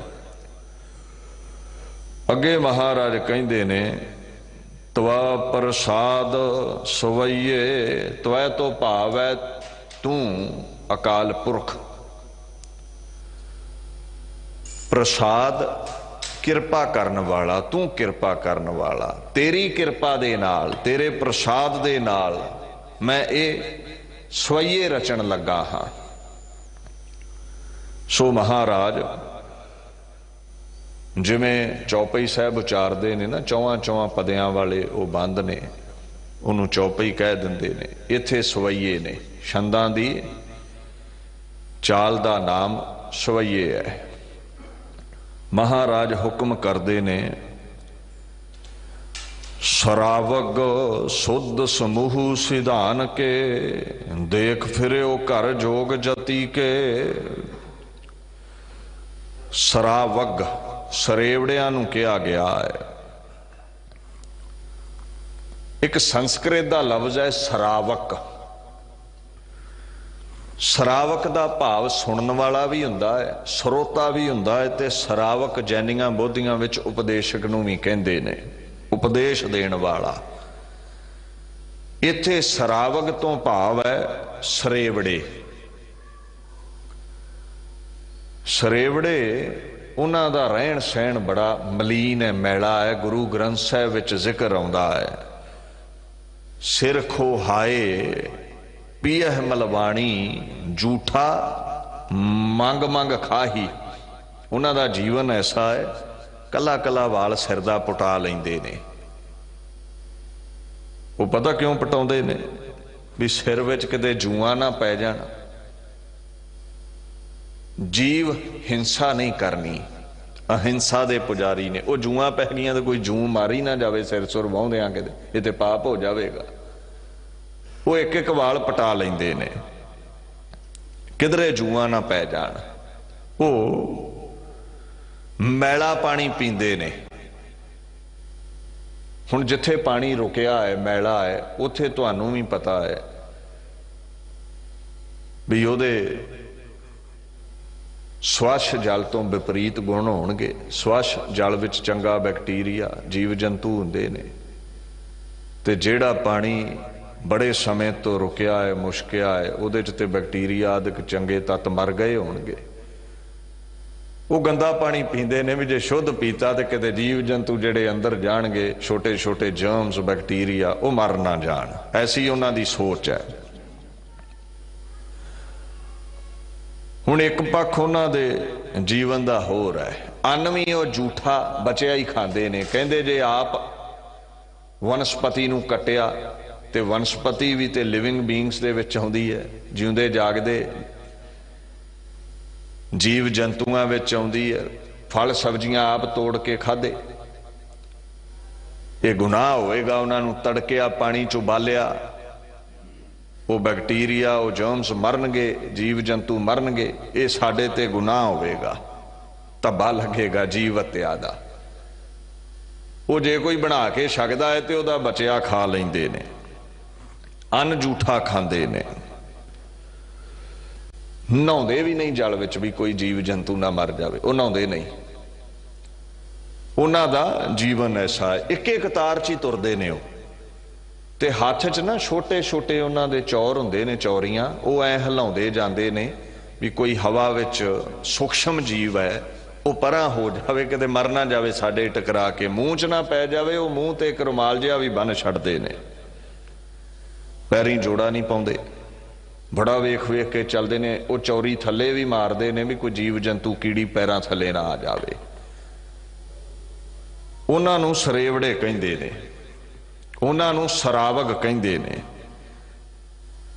अगे महाराज कहंदे ने, तवा प्रसाद सवैये, त्वै तो भाव है तू अकाल पुरख। प्रसाद किरपा करन वाला, तू किरपा करन वाला। तेरी किरपा दे नाल, तेरे प्रसाद दे नाल मैं ये स्वैये रचन लगा हाँ। सो महाराज जिमें चौपई साहब उचारते ने ना, चौवां पदियां वाले वो बंद ने, उन्होंने चौपई कह देंगे ने। इत्थे स्वैये ने, छंदां दी चाल दा नाम स्वैये है। महाराज हुक्म करते ने, सरावग सुध समूह सिधान के, देख फिरो घर जोग जति के। सरावग सरेवड़ियां नूं कहा गया है। एक संस्कृत का लफ्ज है सरावक। सरावक का भाव सुनने वाला भी हुंदा है, श्रोता भी हुंदा है, ते सरावक जैनियां बोधियां विच उपदेशक नूं भी कहंदे ने, उपदेश देण वाला। इत्थे सरावक तो भाव है सरेवड़े। सरेवड़े उन्हां दा रहन सहन बड़ा मलीन है, मैला है। गुरु ग्रंथ साहिब विच जिक्र आउंदा है, सिर खो हाए पीह मलवाणी, जूठा मंग मंग खाही। उन्हां दा जीवन ऐसा है, कला कला वाल सिर दा पुटा लैंदे ने। वो पता क्यों पटाउंदे ने? भी सिर विच किते जूआं ना पै जाण। जीव हिंसा नहीं करनी, अहिंसा दे पुजारी ने। वो जूआं पै गईयां तो कोई जूं मारी ना जावे सिर सुर वाहुंदियां, किते ये ते पाप हो जाएगा। वो एक एक वाल पटा लैंदे ने, किधरे जूआं ना पै जाण। वो मैला पानी पींदे ने। हुण जिथे पानी रुकिया है, मैला है, उत्थे तुहानूं भी पता है भी उहदे स्वच्छ जल तो विपरीत गुण होणगे। स्वच्छ जल विच चंगा बैक्टीरिया जीव जंतु हुंदे ने, ते जिहड़ा पानी बड़े समय तो रुकिया है, मुश्किया है, उहदे च ते बैक्टीरिया आदि चंगे तत्त मर गए होणगे। ਉਹ ਗੰਦਾ ਪਾਣੀ ਪੀਂਦੇ ਨੇ ਵੀ ਜੇ ਸ਼ੁੱਧ ਪੀਤਾ ਤੇ ਕਿਤੇ ਜੀਵ ਜੰਤੂ ਜਿਹੜੇ ਅੰਦਰ ਜਾਣਗੇ, ਛੋਟੇ ਛੋਟੇ ਜਰਮਸ ਬੈਕਟੀਰੀਆ, ਉਹ ਮਰ ਨਾ ਜਾਣ। ਐਸੀ ਉਹਨਾਂ ਦੀ ਸੋਚ ਹੈ। ਹੁਣ ਇੱਕ ਪੱਖ ਉਹਨਾਂ ਦੇ ਜੀਵਨ ਦਾ ਹੋਰ ਹੈ। ਅੰਨ ਵੀ ਉਹ ਝੂਠਾ ਬਚਿਆ ਹੀ ਖਾਂਦੇ ਨੇ। ਕਹਿੰਦੇ ਜੇ ਆਪ ਵਨਸਪਤੀ ਨੂੰ ਕੱਟਿਆ ਤੇ ਵਨਸਪਤੀ ਵੀ ਤੇ ਲਿਵਿੰਗ ਬੀਇੰਗਸ ਦੇ ਵਿੱਚ ਆਉਂਦੀ ਹੈ, ਜਿਉਂਦੇ ਜਾਗਦੇ ਜੀਵ ਜੰਤੂਆਂ ਵਿੱਚ ਆਉਂਦੀ ਹੈ। ਫਲ ਸਬਜ਼ੀਆਂ ਆਪ ਤੋੜ ਕੇ ਖਾਧੇ, ਇਹ ਗੁਨਾਹ ਹੋਏਗਾ। ਉਹਨਾਂ ਨੂੰ ਤੜਕਿਆ, ਪਾਣੀ ਚ ਉਬਾਲਿਆ, ਉਹ ਬੈਕਟੀਰੀਆ, ਉਹ ਜਰਮਸ ਮਰਨਗੇ, ਜੀਵ ਜੰਤੂ ਮਰਨਗੇ। ਇਹ ਸਾਡੇ ਤੇ ਗੁਨਾਹ ਹੋਵੇਗਾ, ਧੱਬਾ ਲੱਗੇਗਾ ਜੀਵ ਹੱਤਿਆ ਦਾ। ਉਹ ਜੇ ਕੋਈ ਬਣਾ ਕੇ ਛਕਦਾ ਹੈ ਤੇ ਉਹਦਾ ਬਚਿਆ ਖਾ ਲੈਂਦੇ ਨੇ, ਅੰਨ ਝੂਠਾ ਖਾਂਦੇ ਨੇ। ਨਹਾਉਂਦੇ ਵੀ ਨਹੀਂ ਜਲ ਵਿੱਚ ਵੀ ਕੋਈ ਜੀਵ ਜੰਤੂ ਨਾ ਮਰ ਜਾਵੇ, ਉਹ ਨਹਾਉਂਦੇ ਨਹੀਂ। ਉਹਨਾਂ ਦਾ ਜੀਵਨ ਐਸਾ ਹੈ, ਇੱਕ ਇੱਕ ਤਾਰ ਚ ਹੀ ਤੁਰਦੇ ਨੇ ਉਹ। ਤੇ ਹੱਥ ਚ ਨਾ ਛੋਟੇ ਛੋਟੇ ਉਹਨਾਂ ਦੇ ਚੌਰ ਹੁੰਦੇ ਨੇ, ਚੌਰੀਆਂ, ਉਹ ਐ ਹਿਲਾਉਂਦੇ ਜਾਂਦੇ ਨੇ ਵੀ ਕੋਈ ਹਵਾ ਵਿੱਚ ਸੂਖਸ਼ਮ ਜੀਵ ਹੈ ਉਹ ਪਰਾਂ ਹੋ ਜਾਵੇ, ਕਿਤੇ ਮਰ ਨਾ ਜਾਵੇ ਸਾਡੇ ਟਕਰਾ ਕੇ, ਮੂੰਹ ਚ ਨਾ ਪੈ ਜਾਵੇ। ਉਹ ਮੂੰਹ ਤੇ ਇੱਕ ਰੁਮਾਲ ਜਿਹਾ ਵੀ ਬੰਨ ਛੱਡਦੇ ਨੇ, ਪੈਰੀਂ ਜੋੜਾ ਨਹੀਂ ਪਾਉਂਦੇ, ਬੜਾ ਵੇਖ ਵੇਖ ਕੇ ਚੱਲਦੇ ਨੇ। ਉਹ ਚੌਰੀ ਥੱਲੇ ਵੀ ਮਾਰਦੇ ਨੇ ਵੀ ਕੋਈ ਜੀਵ ਜੰਤੂ ਕੀੜੀ ਪੈਰਾਂ ਥੱਲੇ ਨਾ ਆ ਜਾਵੇ। ਉਹਨਾਂ ਨੂੰ ਸਰੇਵੜੇ ਕਹਿੰਦੇ ਨੇ, ਉਹਨਾਂ ਨੂੰ ਸਰਾਵਗ ਕਹਿੰਦੇ ਨੇ।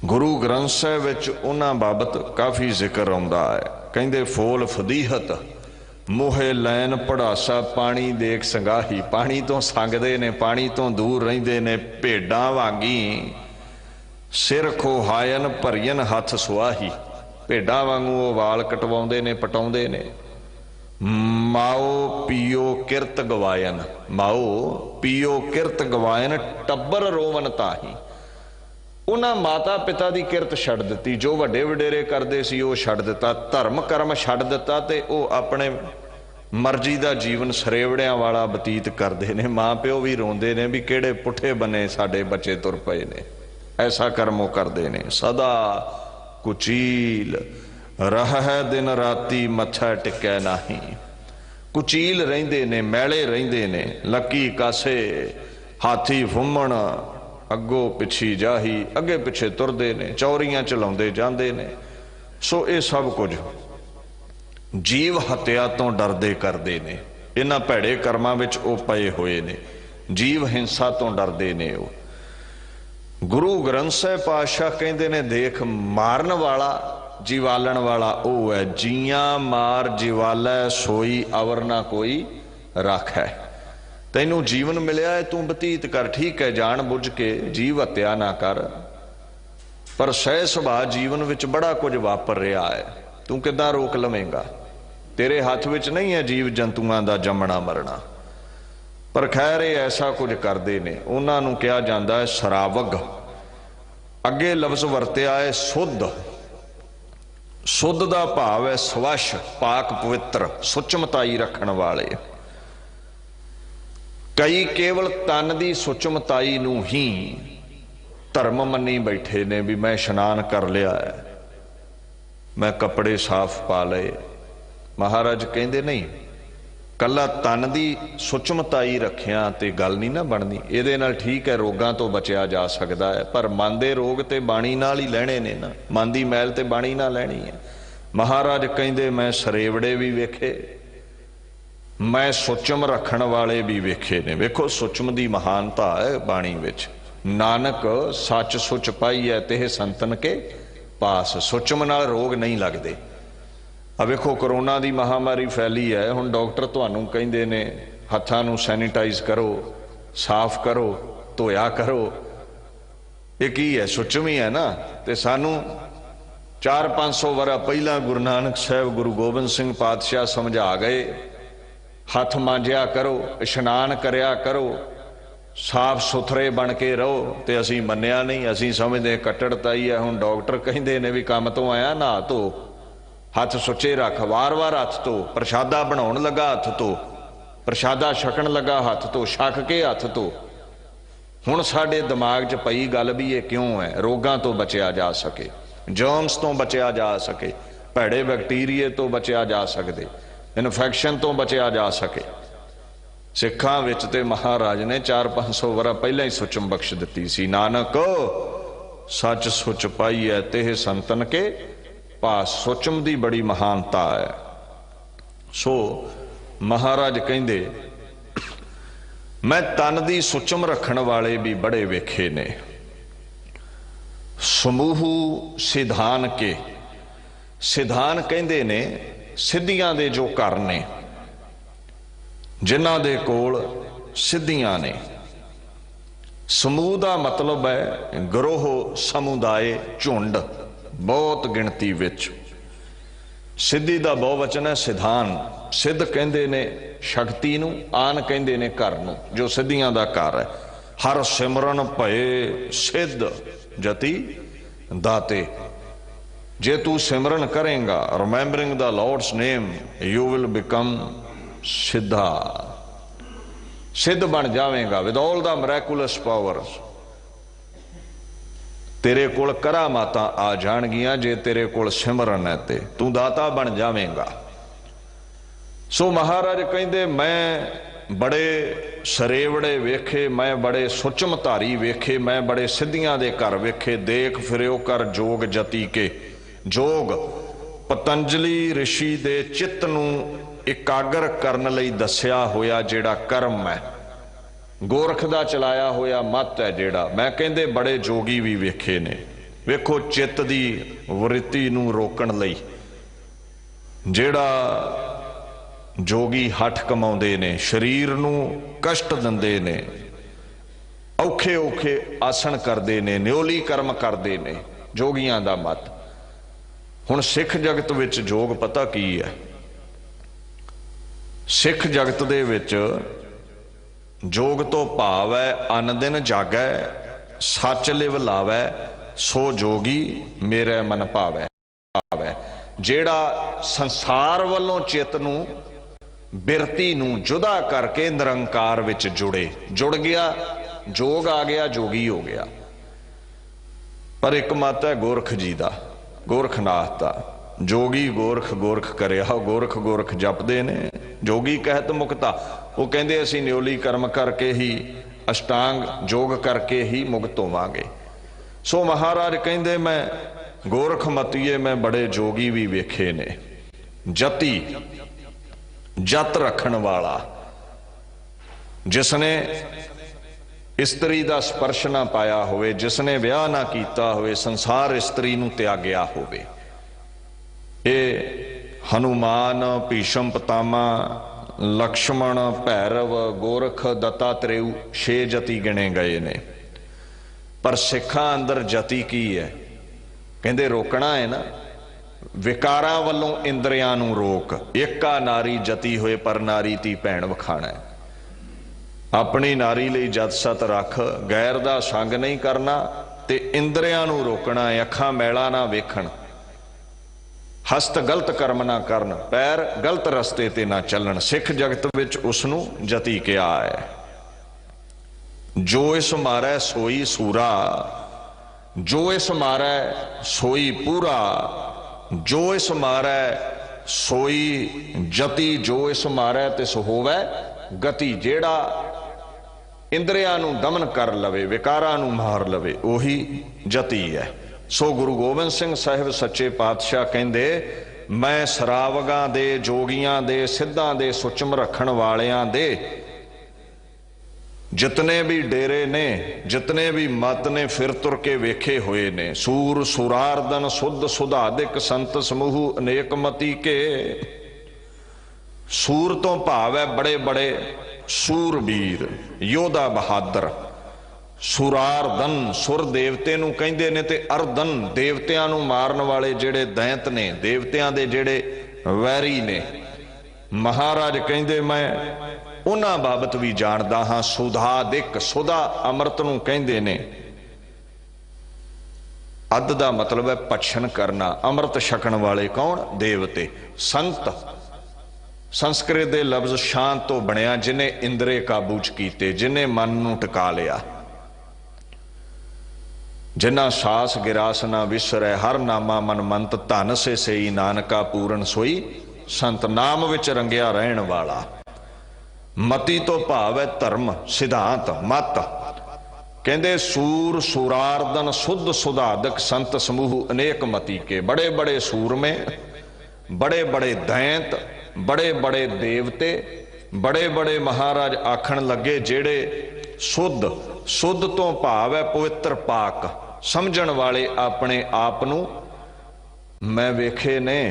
ਗੁਰੂ ਗ੍ਰੰਥ ਸਾਹਿਬ ਵਿੱਚ ਉਹਨਾਂ ਬਾਬਤ ਕਾਫੀ ਜ਼ਿਕਰ ਆਉਂਦਾ ਹੈ। ਕਹਿੰਦੇ ਫੋਲ ਫਦੀਹਤ ਮੋਹੇ ਲੈਨ ਪੜਾਸਾ, ਪਾਣੀ ਦੇਖ ਸੰਗਾਹੀ। ਪਾਣੀ ਤੋਂ ਸੰਗਦੇ ਨੇ, ਪਾਣੀ ਤੋਂ ਦੂਰ ਰਹਿੰਦੇ ਨੇ। ਭੇਡਾਂ ਵਾਂਗੀ ਸਿਰ ਖੋਹਾਇਨ ਭਰੀਨ ਹੱਥ ਸੁਆਹੀ। ਭੇਡਾਂ ਵਾਂਗੂ ਉਹ ਵਾਲ ਕਟਵਾਉਂਦੇ ਨੇ, ਪਟਾਉਂਦੇ ਨੇ। ਮਾਓ ਪੀਓ ਕਿਰਤ ਗਵਾਇਨ, ਮਾਓ ਪੀਓ ਕਿਰਤ ਗਵਾਇਨ, ਟੱਬਰ ਰੋਵਨ ਤਾਹੀ। ਉਹਨਾਂ ਮਾਤਾ ਪਿਤਾ ਦੀ ਕਿਰਤ ਛੱਡ ਦਿੱਤੀ, ਜੋ ਵੱਡੇ ਵਡੇਰੇ ਕਰਦੇ ਸੀ ਉਹ ਛੱਡ ਦਿੱਤਾ, ਧਰਮ ਕਰਮ ਛੱਡ ਦਿੱਤਾ, ਤੇ ਉਹ ਆਪਣੇ ਮਰਜ਼ੀ ਦਾ ਜੀਵਨ ਸਰੇਵੜਿਆਂ ਵਾਲਾ ਬਤੀਤ ਕਰਦੇ ਨੇ। ਮਾਂ ਪਿਓ ਵੀ ਰੋਂਦੇ ਨੇ ਵੀ ਕਿਹੜੇ ਪੁੱਠੇ ਬੰਨੇ ਸਾਡੇ ਬੱਚੇ ਤੁਰ ਪਏ ਨੇ। ਐਸਾ ਕਰਮ ਉਹ ਕਰਦੇ ਨੇ। ਸਦਾ ਕੁਚੀਲ ਰਹਿ ਦਿਨ ਰਾਤੀ ਮੱਥਾ ਟਿਕੈ ਨਹੀਂ। ਕੁਚੀਲ ਰਹਿੰਦੇ ਨੇ, ਮੈਲੇ ਰਹਿੰਦੇ ਨੇ। ਲੱਕੀ ਕਾਸੇ ਹਾਥੀ ਫੁੰਮਣ, ਅੱਗੋਂ ਪਿੱਛੀ ਜਾਹੀ, ਅੱਗੇ ਪਿੱਛੇ ਤੁਰਦੇ ਨੇ, ਚੌਰੀਆਂ ਚਲਾਉਂਦੇ ਜਾਂਦੇ ਨੇ। ਸੋ ਇਹ ਸਭ ਕੁਝ ਜੀਵ ਹੱਤਿਆ ਤੋਂ ਡਰਦੇ ਕਰਦੇ ਨੇ। ਇਹਨਾਂ ਭੈੜੇ ਕਰਮਾਂ ਵਿੱਚ ਉਹ ਪਏ ਹੋਏ ਨੇ, ਜੀਵ ਹਿੰਸਾ ਤੋਂ ਡਰਦੇ ਨੇ ਉਹ। ਗੁਰੂ ਗ੍ਰੰਥ ਸਾਹਿਬ ਪਾਤਸ਼ਾਹ ਕਹਿੰਦੇ ਨੇ ਦੇਖ, ਮਾਰਨ ਵਾਲਾ ਜੀਵਾਲਣ ਵਾਲਾ ਉਹ ਹੈ। ਜੀਆਂ ਮਾਰ ਜੀਵਾਲੈ ਸੋਈ ਅਵਰ ਨਾ ਕੋਈ ਰਾਖੈ। ਤੈਨੂੰ ਜੀਵਨ ਮਿਲਿਆ ਹੈ, ਤੂੰ ਬਤੀਤ ਕਰ, ਠੀਕ ਹੈ, ਜਾਣ ਬੁੱਝ ਕੇ ਜੀਵ ਹੱਤਿਆ ਨਾ ਕਰ। ਪਰ ਸਹਿ ਸੁਭਾਅ ਜੀਵਨ ਵਿੱਚ ਬੜਾ ਕੁਝ ਵਾਪਰ ਰਿਹਾ ਹੈ, ਤੂੰ ਕਿੱਦਾਂ ਰੋਕ ਲਵੇਂਗਾ? ਤੇਰੇ ਹੱਥ ਵਿੱਚ ਨਹੀਂ ਹੈ ਜੀਵ ਜੰਤੂਆਂ ਦਾ ਜੰਮਣਾ ਮਰਨਾ। ਪਰ ਖੈਰ ਇਹ ਐਸਾ ਕੁਝ ਕਰਦੇ ਨੇ। ਉਹਨਾਂ ਨੂੰ ਕਿਹਾ ਜਾਂਦਾ ਹੈ ਸਰਾਵਗ। ਅੱਗੇ ਲਫ਼ਜ਼ ਵਰਤਿਆ ਹੈ ਸੁੱਧ। ਸੁੱਧ ਦਾ ਭਾਵ ਹੈ ਸਵੱਛ, ਪਾਕ ਪਵਿੱਤਰ, ਸੁਚਮਤਾਈ ਰੱਖਣ ਵਾਲੇ। ਕਈ ਕੇਵਲ ਤਨ ਦੀ ਸੁਚਮਤਾਈ ਨੂੰ ਹੀ ਧਰਮ ਮੰਨੀ ਬੈਠੇ ਨੇ ਵੀ ਮੈਂ ਇਸ਼ਨਾਨ ਕਰ ਲਿਆ ਹੈ, ਮੈਂ ਕੱਪੜੇ ਸਾਫ਼ ਪਾ ਲਏ। ਮਹਾਰਾਜ ਕਹਿੰਦੇ ਨਹੀਂ, ਕੱਲਾ ਤਨ ਦੀ ਸੁਚਮਤਾਈ ਰੱਖਿਆ ਤੇ ਗੱਲ ਨਹੀਂ ਨਾ ਬਣਨੀ। ਇਹਦੇ ਨਾਲ ਠੀਕ ਹੈ ਰੋਗਾਂ ਤੋਂ ਬਚਿਆ ਜਾ ਸਕਦਾ ਹੈ, ਪਰ ਮਨ ਦੇ ਰੋਗ ਤੇ ਬਾਣੀ ਨਾਲ ਹੀ ਲੈਣੇ ਨੇ ਨਾ। ਮਨ ਦੀ ਮੈਲ ਤੇ ਬਾਣੀ ਨਾਲ ਲੈਣੀ ਹੈ। ਮਹਾਰਾਜ ਕਹਿੰਦੇ ਮੈਂ ਸਰੇਵੜੇ ਵੀ ਵੇਖੇ, ਮੈਂ ਸੁਚਮ ਰੱਖਣ ਵਾਲੇ ਵੀ ਵੇਖੇ ਨੇ। ਵੇਖੋ ਸੁਚਮ ਦੀ ਮਹਾਨਤਾ ਹੈ ਬਾਣੀ ਵਿੱਚ। ਨਾਨਕ ਸੱਚ ਸੁਚ ਪਾਈਐ ਤੇ ਸੰਤਨ ਕੇ ਪਾਸ। ਸੁਚਮ ਨਾਲ ਰੋਗ ਨਹੀਂ ਲੱਗਦੇ। ਆ ਵੇਖੋ ਕਰੋਨਾ ਦੀ ਮਹਾਮਾਰੀ ਫੈਲੀ ਹੈ, ਹੁਣ ਡਾਕਟਰ ਤੁਹਾਨੂੰ ਕਹਿੰਦੇ ਨੇ ਹੱਥਾਂ ਨੂੰ ਸੈਨੀਟਾਈਜ਼ ਕਰੋ, ਸਾਫ਼ ਕਰੋ, ਧੋਇਆ ਕਰੋ। ਇਹ ਕੀ ਹੈ? ਸੁਚਮ ਹੀ ਹੈ ਨਾ। ਤੇ ਸਾਨੂੰ 400-500 ਵਰ੍ਹਾ ਪਹਿਲਾਂ ਗੁਰੂ ਨਾਨਕ ਸਾਹਿਬ, ਗੁਰੂ ਗੋਬਿੰਦ ਸਿੰਘ ਪਾਤਸ਼ਾਹ ਸਮਝਾ ਗਏ, ਹੱਥ ਮਾਂਜਿਆ ਕਰੋ, ਇਸ਼ਨਾਨ ਕਰਿਆ ਕਰੋ, ਸਾਫ਼ ਸੁਥਰੇ ਬਣ ਕੇ ਰਹੋ। ਤੇ ਅਸੀਂ ਮੰਨਿਆ ਨਹੀਂ, ਅਸੀਂ ਸਮਝਦੇ ਕੱਟੜਤਾਈ ਹੈ। ਹੁਣ ਡਾਕਟਰ ਕਹਿੰਦੇ ਨੇ ਵੀ ਕੰਮ ਤੋਂ ਆਇਆ ਨਹਾ ਧੋ, ਹੱਥ ਸੁੱਚੇ ਰੱਖ, ਵਾਰ-ਵਾਰ ਹੱਥ ਧੋ, ਪ੍ਰਸ਼ਾਦਾ ਬਣਾਉਣ ਲੱਗਾ ਹੱਥ ਧੋ, ਪ੍ਰਸ਼ਾਦਾ ਛਕਣ ਲੱਗਾ ਹੱਥ ਧੋ, ਛਕ ਕੇ ਹੱਥ ਧੋ। ਹੁਣ ਸਾਡੇ ਦਿਮਾਗ 'ਚ ਪਈ ਗੱਲ ਵੀ ਇਹ ਕਿਉਂ ਹੈ? ਰੋਗਾਂ ਤੋਂ ਬਚਿਆ ਜਾ ਸਕੇ, ਜਰਮਸ ਤੋਂ ਬਚਿਆ ਜਾ ਸਕੇ, ਭੈੜੇ ਬੈਕਟੀਰੀਏ ਤੋਂ ਬਚਿਆ ਜਾ ਸਕਦੇ। इन्फैक्शन तो बचिया जा सके। सिखां विच ते महाराज ने 400-500 वरा पहले ही सुचम बख्श दी सी, नानक सच सुच पाई है तेह संतन के पास। सुचम दी बड़ी महानता है। सो महाराज कहंदे मैं तन दी सुचम रखण वाले भी बड़े वेखे ने। समूह सिधान के, सिधान कहंदे ने सिद्धियां दे जो घर ने, जिन्हां दे कोल सिद्धियां ने। समूह का मतलब है ग्रोह, समुदाय, झुंड, बहुत गिणती विच। सिद्धि का बहुवचन है सिधान। सिद्ध कहंदे ने शक्ति नूं, आन कहंदे ने घर नूं, जो सिद्धियां दा घर है। हर सिमरन भये सिद्ध जति दाते। जे तू सिमरन करेंगा, remembering the lord's name, you will become सिद्धा, सिद्ध बन जावेगा। With all the miraculous powers तेरे कोल करामातां आ जाणगियां जे तेरे कोल सिमरन है ते तू दाता बन जावेगा। सो महाराज कहंदे मैं बड़े सरेवड़े वेखे, मैं बड़े सुचमधारी वेखे, मैं बड़े सिद्धियां दे घर वेखे। देख फिरियो कर जोग जति के। जोग पतंजलि ऋषि दे चित्त नूं इकागर करन लई दस्या होया जेड़ा कर्म है, गोरख दा चलाया होया मत है जेड़ा। मैं कहंदे बड़े जोगी भी वेखे ने। वेखो चित्त दी वृत्ति नूं रोकण लई जेड़ा जोगी हठ कमाउंदे ने, शरीर नूं कष्ट दिंदे ने, औखे औखे आसन करदे ने, न्योली कर्म करदे ने, जोगियां दा मत। हुण सिख जगत विच जोग पता की है? सिख जगत दे विच जोग तो भाव है अन दिन जागै, सच लिव लावै, सो जोगी मेरे मन भावै। जेड़ा संसार वालों चित नूं, बिरती नूं जुदा करके निरंकार विच जुड़े, जुड़ गया, जोग आ गया, जोगी हो गया। पर एक मत है गोरख जी दा, गोरखनाथ दा। जोगी गोरख गोरख करिया, गोरख गोरख जपदे ने। जोगी कहत मुक्ता, वो कहंदे असीं न्योली कर्म करके ही, अष्टांग जोग करके ही मुक्त होवांगे। सो महाराज कहंदे मैं गोरख मतीए मैं बड़े जोगी भी वेखे ने। जति, जत रखण वाला, जिसने इस्त्री दा स्पर्श ना पाया होवे, जिसने ब्याह ना कीता होवे, संसार इस्त्री नूं त्याग्या होवे। ये हनुमान, भीषम पितामा, लक्ष्मण, भैरव, गोरख, दत्तात्रेय 6 जति गिणे गए ने। पर सिखां अंदर जति की है? कहंदे रोकना है ना, विकारां वल्लों इंद्रियां नूं रोक। एका नारी जति होए पर नारी धी भैण वखाणा है। अपनी नारी लई जत सत रख, गैर दा संग नहीं करना ते इंद्रियां नूं रोकना है। अखां मैला ना वेखण, हस्त गलत कर्म ना करन, पैर गलत रस्ते ते ना चलन। सिख जगत विच उसनूं जति किया है। जो इस मारै सोई सूरा, जो इस मारै सोई पूरा, जो इस मारै सोई जति, जो इस मारै तिस होवै गति। जेड़ा इंद्रियां नूं दमन कर लवे, विकारां नूं मार लवे, ओही जति है। सो गुरु गोबिंद सिंह साहिब सच्चे पातशाह कहंदे मैं सरावगां दे, जोगियां दे, सिद्धां दे, सुचम रखण वालियां दे जितने भी डेरे ने, जितने भी मत ने, फिर तुर के वेखे हुए ने। सूर सुरारदन सुध सुधादिक संत समूह अनेक मती के। सूर तो भाव है बड़े बड़े सूरबीर, योधा बहादुर। सुरारदन सुर देवते नूं कहंदे ने ते अरदन देवतियां नूं मारन वाले जेड़े दैंत ने, देवतियां दे जेड़े वैरी ने। महाराज कहंदे मैं उन्हां बाबत भी जानदा हां। सुधादिक, सुधा अमृत नूं कहंदे ने। अद दा मतलब है पछन करना। अमृत छकण वाले कौन? देवते। संत संस्कृत दे लफ्ज शांत तो बनिया, जिन्हें इंद्रे काबू च कीते, जिन्हें मन नूं टिका लिया। जिन्ना सास गिरास ना विसरै, हर नामा मन मंत, धन से सही नानका पूरन सोई संत नाम विच रंगिया रहण वाला। मति तो भाव है धर्म सिद्धांत मत। कहते सूर सुरारदन शुद्ध सुधादक संत समूह अनेक मति के। बड़े बड़े सूर में बड़े बड़े दैंत बड़े बड़े देवते बड़े बड़े महाराज आखण लगे जेड़े शुद्ध शुद्ध तो भाव है पवित्र पाक समझण वाले अपने आप नूं मैं वेखे ने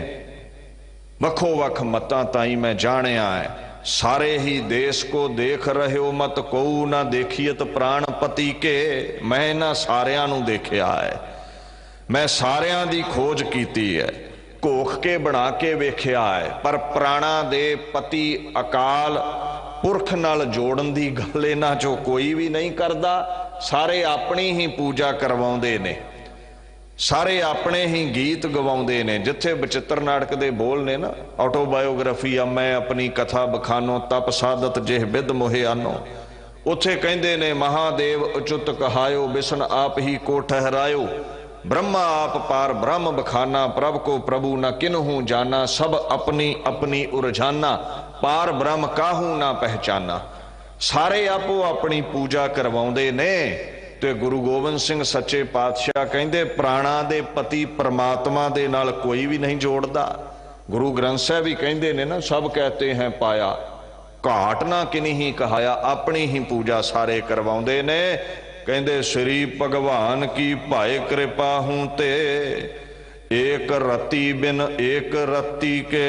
वखो वख मतां ताई मैं जानिया है। सारे ही देश को देख रहे हो मत को ना देखियत प्राणपति के। मैं इन्हां सारियां नूं देखिया है, मैं सारियां दी खोज कीती है, घोख के बना के वेख्या है, पर प्राणा दे पति अकाल पुरख नाल जोड़न दी गल इन्हां चों कोई भी नहीं करदा। सारे अपनी ही पूजा करवाउंदे ने, सारे अपने ही गीत गवाउंदे ने। जिथे बचित्र नाटक दे बोल ने ना ऑटोबायोग्राफी आ मैं अपनी कथा बखानो तप साधत जेह बिद मोहे आनो, उथे कहंदे ने महादेव अचुत कहायो बिसन आप ही को ठहरायो। ब्रह्मा आप पार ब्रह्म बखाना प्रभ को प्रभु न किन्हू जाना। सब अपनी अपनी उरझाना पार ब्रह्म काहू ना पहचाना। सारे आपो अपनी पूजा करवाउंदे ने। ते गुरु गोबिंद सिंह सच्चे पातशाह कहंदे प्राणा दे पति परमात्मा दे नाल कोई भी नहीं जोड़दा। गुरु ग्रंथ साहिब भी कहंदे ने ना सब कहते हैं पाया घाट ना किन्हीं ही कहाया। अपनी ही पूजा सारे करवाउंदे ने। कहंदे श्री भगवान की भाए कृपा हूं ते एक रति बिन एक रति के।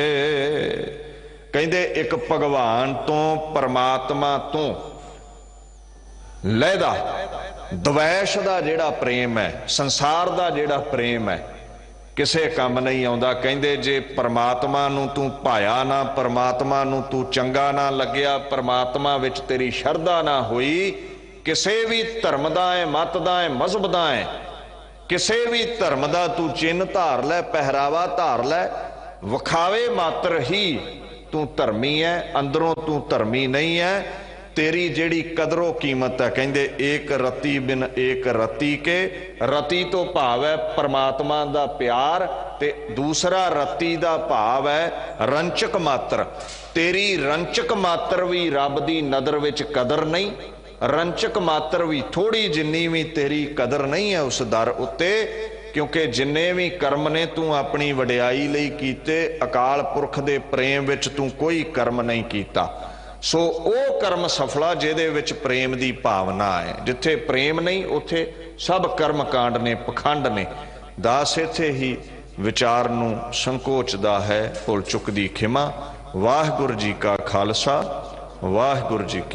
कहंदे एक भगवान तो परमात्मा तो लैदा द्वैश दा जेड़ा प्रेम है संसार दा जेड़ा प्रेम है किसे काम नहीं आउंदा। कहंदे जे परमात्मा नूं तू भाया ना परमात्मा नूं तू चंगा ना लग्या परमात्मा विच तेरी शरधा ना हुई किसे भी धर्म दा है मत दा है मजहब दा है किसे भी धर्म दा तू चिन्ह धार लै पहरावा धार लै विखावे मात्र ही तू धर्मी है अंदरों तू धर्मी नहीं है। तेरी जेड़ी कदरों कीमत है कहंदे एक रति बिन एक रति के। रति तो भाव है परमात्मा दा प्यार ते दूसरा रति दा भाव है रंचक मात्र। तेरी रंचक मात्र भी रब दी नदर विच कदर नहीं। रंचक मात्र भी थोड़ी जिन्नी भी तेरी कदर नहीं है उस दर उत्ते। क्योंकि जिन्ने भी कर्म ने तू अपनी वडियाई लई कीते अकाल पुरख दे प्रेम विच तू कोई कर्म नहीं कीता। सो ओ कर्म सफला जिहदे विच प्रेम दी भावना है। जिथे प्रेम नहीं उथे सब कर्म कांड ने पखंड ने। दास इथे ही विचार नूं संकोचदा है। भुल चुक दी खिमा। वाहिगुरू जी का खालसा वाहिगुरू जी की